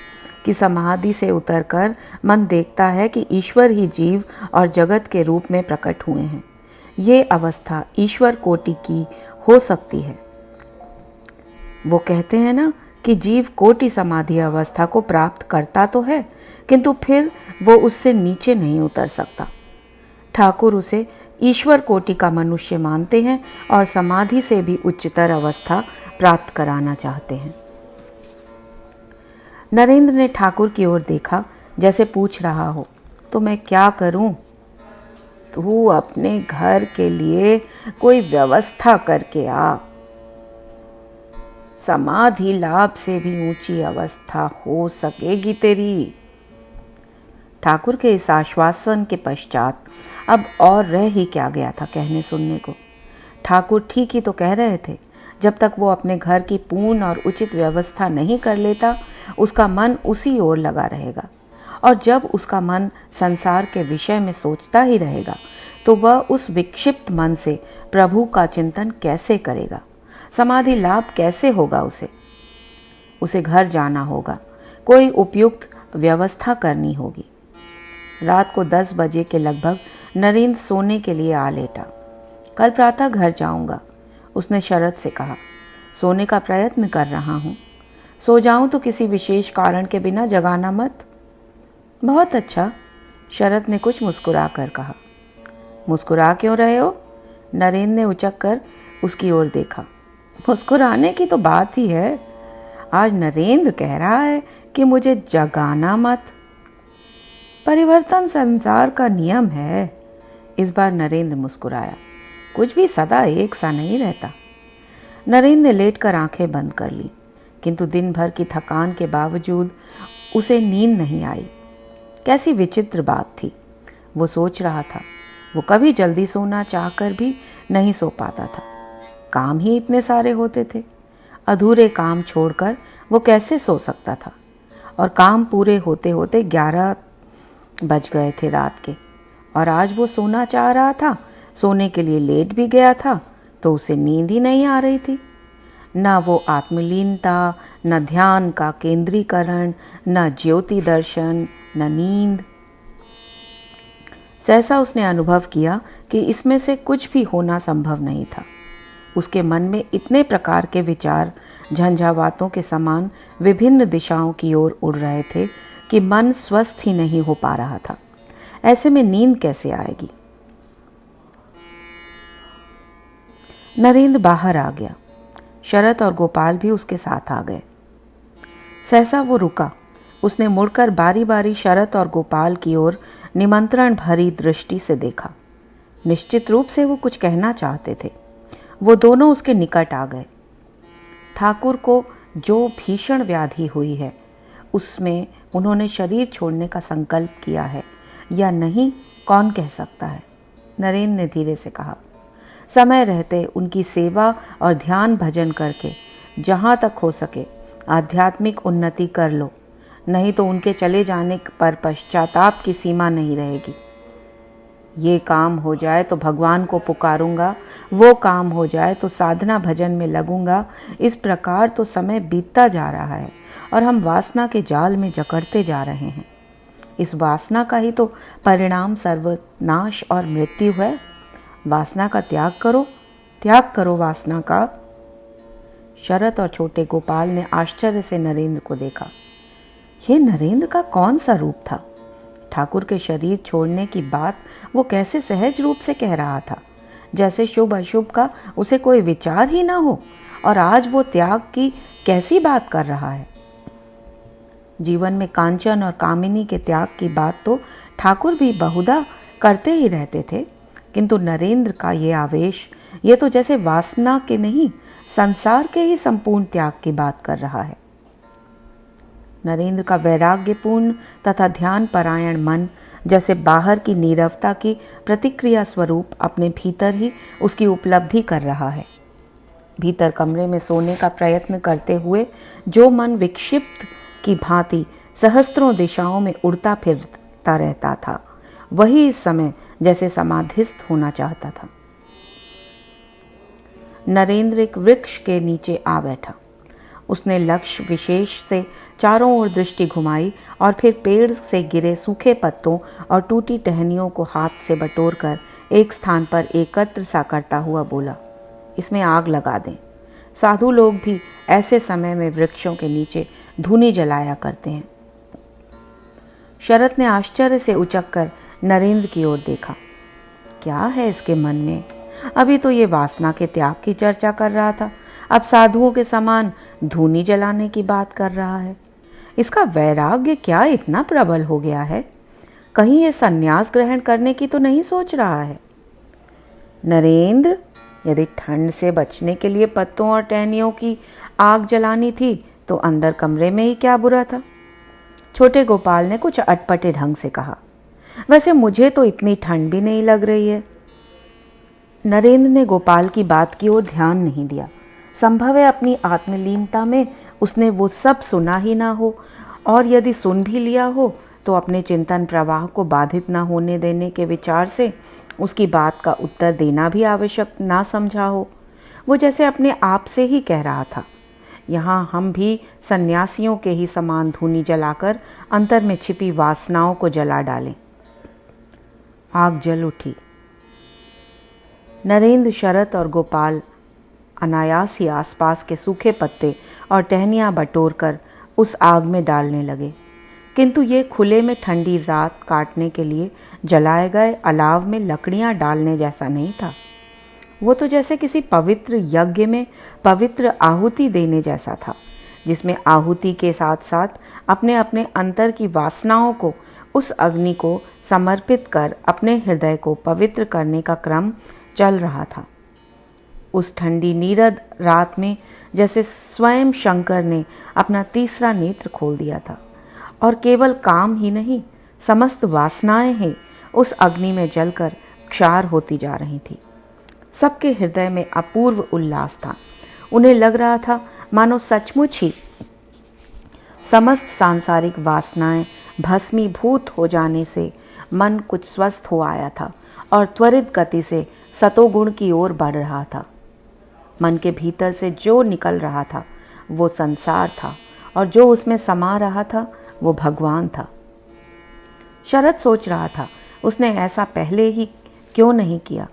कि समाधि से उतरकर मन देखता है कि ईश्वर ही जीव और जगत के रूप में प्रकट हुए हैं। ये अवस्था ईश्वर कोटि की हो सकती है। वो कहते हैं ना कि जीव कोटि समाधि अवस्था को प्राप्त करता तो है, किंतु फिर वो उससे नीचे नहीं उतर सकता। ठाकुर उसे ईश्वर कोटि का मनुष्य मानते हैं और समाधि से भी उच्चतर अवस्था प्राप्त कराना चाहते हैं। नरेंद्र ने ठाकुर की ओर देखा, जैसे पूछ रहा हो, तो मैं क्या करूं? तू अपने घर के लिए कोई व्यवस्था करके आ। समाधि लाभ से भी ऊंची अवस्था हो सकेगी तेरी। ठाकुर के इस आश्वासन के पश्चात अब और रह ही क्या गया था कहने सुनने को। ठाकुर ठीक ही तो कह रहे थे। जब तक वो अपने घर की पूर्ण और उचित व्यवस्था नहीं कर लेता, उसका मन उसी ओर लगा रहेगा, और जब उसका मन संसार के विषय में सोचता ही रहेगा, तो वह उस विक्षिप्त मन से प्रभु का चिंतन कैसे करेगा? समाधि लाभ कैसे होगा? उसे घर जाना होगा, कोई उपयुक्त व्यवस्था करनी होगी। रात को 10 बजे के लगभग नरेंद्र सोने के लिए आ लेटा। कल प्रातः घर जाऊंगा, उसने शरद से कहा। सोने का प्रयत्न कर रहा हूँ। सो जाऊं तो किसी विशेष कारण के बिना जगाना मत। बहुत अच्छा, शरद ने कुछ मुस्कुरा कर कहा। मुस्कुरा क्यों रहे हो? नरेंद्र ने उचक कर उसकी ओर देखा। मुस्कुराने की तो बात ही है। आज नरेंद्र कह रहा है कि मुझे जगाना मत। परिवर्तन संसार का नियम है। इस बार नरेंद्र मुस्कुराया। कुछ भी सदा एक सा नहीं रहता। नरेंद्र ने लेटकर आंखें बंद कर ली, किंतु दिन भर की थकान के बावजूद उसे नींद नहीं आई। कैसी विचित्र बात थी। वो सोच रहा था, वो कभी जल्दी सोना चाहकर भी नहीं सो पाता था। काम ही इतने सारे होते थे। अधूरे काम छोड़कर वो कैसे सो सकता था? और काम पूरे होते होते 11 बज गए थे रात के, और आज वो सोना चाह रहा था। सोने के लिए लेट भी गया था, तो उसे नींद ही नहीं आ रही थी। न वो आत्मलीनता, न ध्यान का केंद्रीकरण, न ज्योति दर्शन, न नींद। सहसा उसने अनुभव किया कि इसमें से कुछ भी होना संभव नहीं था। उसके मन में इतने प्रकार के विचार झंझावातों के समान विभिन्न दिशाओं की ओर उड़ रहे थे कि मन स्वस्थ ही नहीं हो पा रहा था। ऐसे में नींद कैसे आएगी? नरेंद्र बाहर आ गया। शरद और गोपाल भी उसके साथ आ गए। सहसा वो रुका। उसने मुड़कर बारी बारी शरद और गोपाल की ओर निमंत्रण भरी दृष्टि से देखा। निश्चित रूप से वो कुछ कहना चाहते थे। वो दोनों उसके निकट आ गए। ठाकुर को जो भीषण व्याधि हुई है, उसमें उन्होंने शरीर छोड़ने का संकल्प किया है या नहीं, कौन कह सकता है? नरेंद्र ने धीरे से कहा। समय रहते उनकी सेवा और ध्यान भजन करके जहाँ तक हो सके आध्यात्मिक उन्नति कर लो, नहीं तो उनके चले जाने पर पश्चाताप की सीमा नहीं रहेगी। ये काम हो जाए तो भगवान को पुकारूंगा, वो काम हो जाए तो साधना भजन में लगूंगा। इस प्रकार तो समय बीतता जा रहा है और हम वासना के जाल में जकड़ते जा रहे हैं। इस वासना का ही तो परिणाम सर्वनाश और मृत्यु है। वासना का त्याग करो वासना का। शरद और छोटे गोपाल ने आश्चर्य से नरेंद्र को देखा। ये नरेंद्र का कौन सा रूप था? ठाकुर के शरीर छोड़ने की बात वो कैसे सहज रूप से कह रहा था, जैसे शुभ अशुभ का उसे कोई विचार ही ना हो। और आज वो त्याग की कैसी बात कर रहा है? जीवन में कांचन और कामिनी के त्याग की बात तो ठाकुर भी बहुधा करते ही रहते थे, किंतु नरेंद्र का ये आवेश, ये तो जैसे वासना के नहीं, संसार के ही संपूर्ण त्याग की बात कर रहा है। नरेंद्र का वैराग्यपूर्ण तथा ध्यान परायण मन जैसे बाहर की नीरवता की प्रतिक्रिया स्वरूप अपने भीतर ही उसकी उपलब्धि कर रहा है। भीतर कमरे में सोने का प्रयत्न करते हुए जो मन विक्षिप्त की भांति सहस्त्रों दिशाओं में उड़ता फिरता रहता था, वही इस समय जैसे समाधिस्थ होना चाहता था। नरेंद्र एक वृक्ष के नीचे आ बैठा। उसने लक्ष्य विशेष से चारों ओर दृष्टि घुमाई और फिर पेड़ से गिरे सूखे पत्तों और टूटी टहनियों को हाथ से बटोरकर एक स्थान पर एकत्र सा करता हुआ बोला, इसमें आग लगा दें। साधु लोग भी ऐसे समय में वृक्षों के नीचे धूनी जलाया करते हैं। शरत ने आश्चर्य से उचककर नरेंद्र की ओर देखा। क्या है इसके मन में? अभी तो ये वासना के त्याग की चर्चा कर रहा था, अब साधुओं के समान धूनी जलाने की बात कर रहा है। इसका वैराग्य क्या इतना प्रबल हो गया है? कहीं ये संन्यास ग्रहण करने की तो नहीं सोच रहा है? नरेंद्र, यदि ठंड से बचने के लिए पत्तों और टहनियों की आग जलानी थी तो अंदर कमरे में ही क्या बुरा था? छोटे गोपाल ने कुछ अटपटे ढंग से कहा। वैसे मुझे तो इतनी ठंड भी नहीं लग रही है। नरेंद्र ने गोपाल की बात की ओर ध्यान नहीं दिया। संभव है अपनी आत्मलीनता में उसने वो सब सुना ही ना हो, और यदि सुन भी लिया हो तो अपने चिंतन प्रवाह को बाधित न होने देने के विचार से उसकी बात का उत्तर देना भी आवश्यक ना समझा हो। वो जैसे अपने आप से ही कह रहा था, यहाँ हम भी सन्यासियों के ही समान धूनी जलाकर अंतर में छिपी वासनाओं को जला डालें। आग जल उठी। नरेंद्र, शरत और गोपाल अनायास ही आसपास के सूखे पत्ते और टहनियाँ बटोरकर उस आग में डालने लगे, किंतु ये खुले में ठंडी रात काटने के लिए जलाए गए अलाव में लकड़ियाँ डालने जैसा नहीं था। वो तो जैसे किसी पवित्र यज्ञ में पवित्र आहुति देने जैसा था, जिसमें आहुति के साथ साथ अपने अपने अंतर की वासनाओं को उस अग्नि को समर्पित कर अपने हृदय को पवित्र करने का क्रम चल रहा था। उस ठंडी नीरद रात में जैसे स्वयं शंकर ने अपना तीसरा नेत्र खोल दिया था, और केवल काम ही नहीं, समस्त वासनाएं ही उस अग्नि में जलकर क्षार होती जा रही थी। सबके हृदय में अपूर्व उल्लास था। उन्हें लग रहा था मानो सचमुच ही समस्त सांसारिक वासनाएं भस्मीभूत हो जाने से मन कुछ स्वस्थ हो आया था और त्वरित गति से सतोगुण की ओर बढ़ रहा था। मन के भीतर से जो निकल रहा था वो संसार था, और जो उसमें समा रहा था वो भगवान था। शरद सोच रहा था, उसने ऐसा पहले ही क्यों नहीं किया?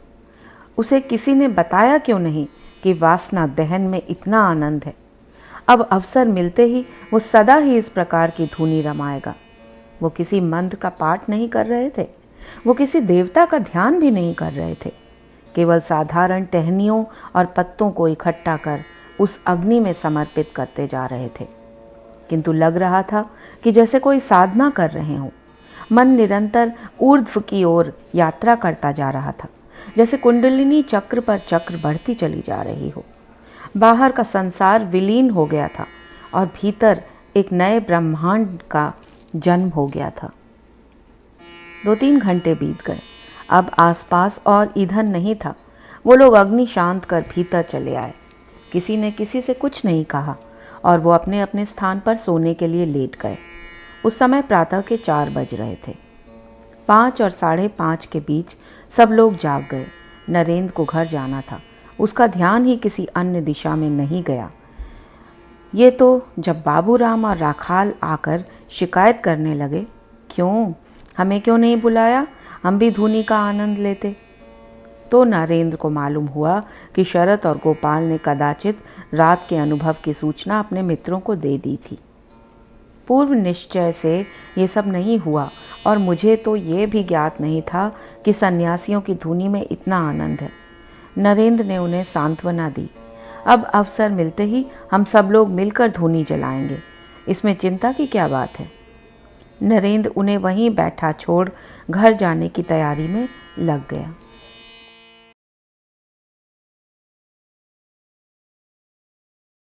उसे किसी ने बताया क्यों नहीं कि वासना दहन में इतना आनंद है? अब अवसर मिलते ही वो सदा ही इस प्रकार की धुनी रमाएगा। वो किसी मंत्र का पाठ नहीं कर रहे थे, वो किसी देवता का ध्यान भी नहीं कर रहे थे, केवल साधारण टहनियों और पत्तों को इकट्ठा कर उस अग्नि में समर्पित करते जा रहे थे। किंतु लग रहा था कि जैसे कोई साधना कर रहे हों। मन निरंतर ऊर्ध्व की ओर यात्रा करता जा रहा था, जैसे कुंडलिनी चक्र पर चक्र बढ़ती चली जा रही हो। बाहर का संसार विलीन हो गया था और भीतर एक नए ब्रह्मांड का जन्म हो गया था। 2-3 घंटे बीत गए। अब आसपास और ईंधन नहीं था। वो लोग अग्नि शांत कर भीतर चले आए। किसी ने किसी से कुछ नहीं कहा और वो अपने अपने स्थान पर सोने के लिए लेट गए। उस समय प्रातः के 4 बज रहे थे। 5 और 5:30 के बीच सब लोग जाग गए। नरेंद्र को घर जाना था। उसका ध्यान ही किसी अन्य दिशा में नहीं गया। ये तो जब बाबूराम और राखाल आकर शिकायत करने लगे, क्यों, हमें क्यों नहीं बुलाया, हम भी धुनी का आनंद लेते, तो नरेंद्र को मालूम हुआ कि शरत और गोपाल ने कदाचित रात के अनुभव की सूचना अपने मित्रों को दे दी थी। पूर्व निश्चय से ये सब नहीं हुआ, और मुझे तो ये भी ज्ञात नहीं था कि सन्यासियों की धुनी में इतना आनंद है। नरेंद्र ने उन्हें सांत्वना दी। अब अवसर मिलते ही हम सब लोग मिलकर धुनी जलाएंगे, इसमें चिंता की क्या बात है। नरेंद्र उन्हें वहीं बैठा छोड़ घर जाने की तैयारी में लग गया।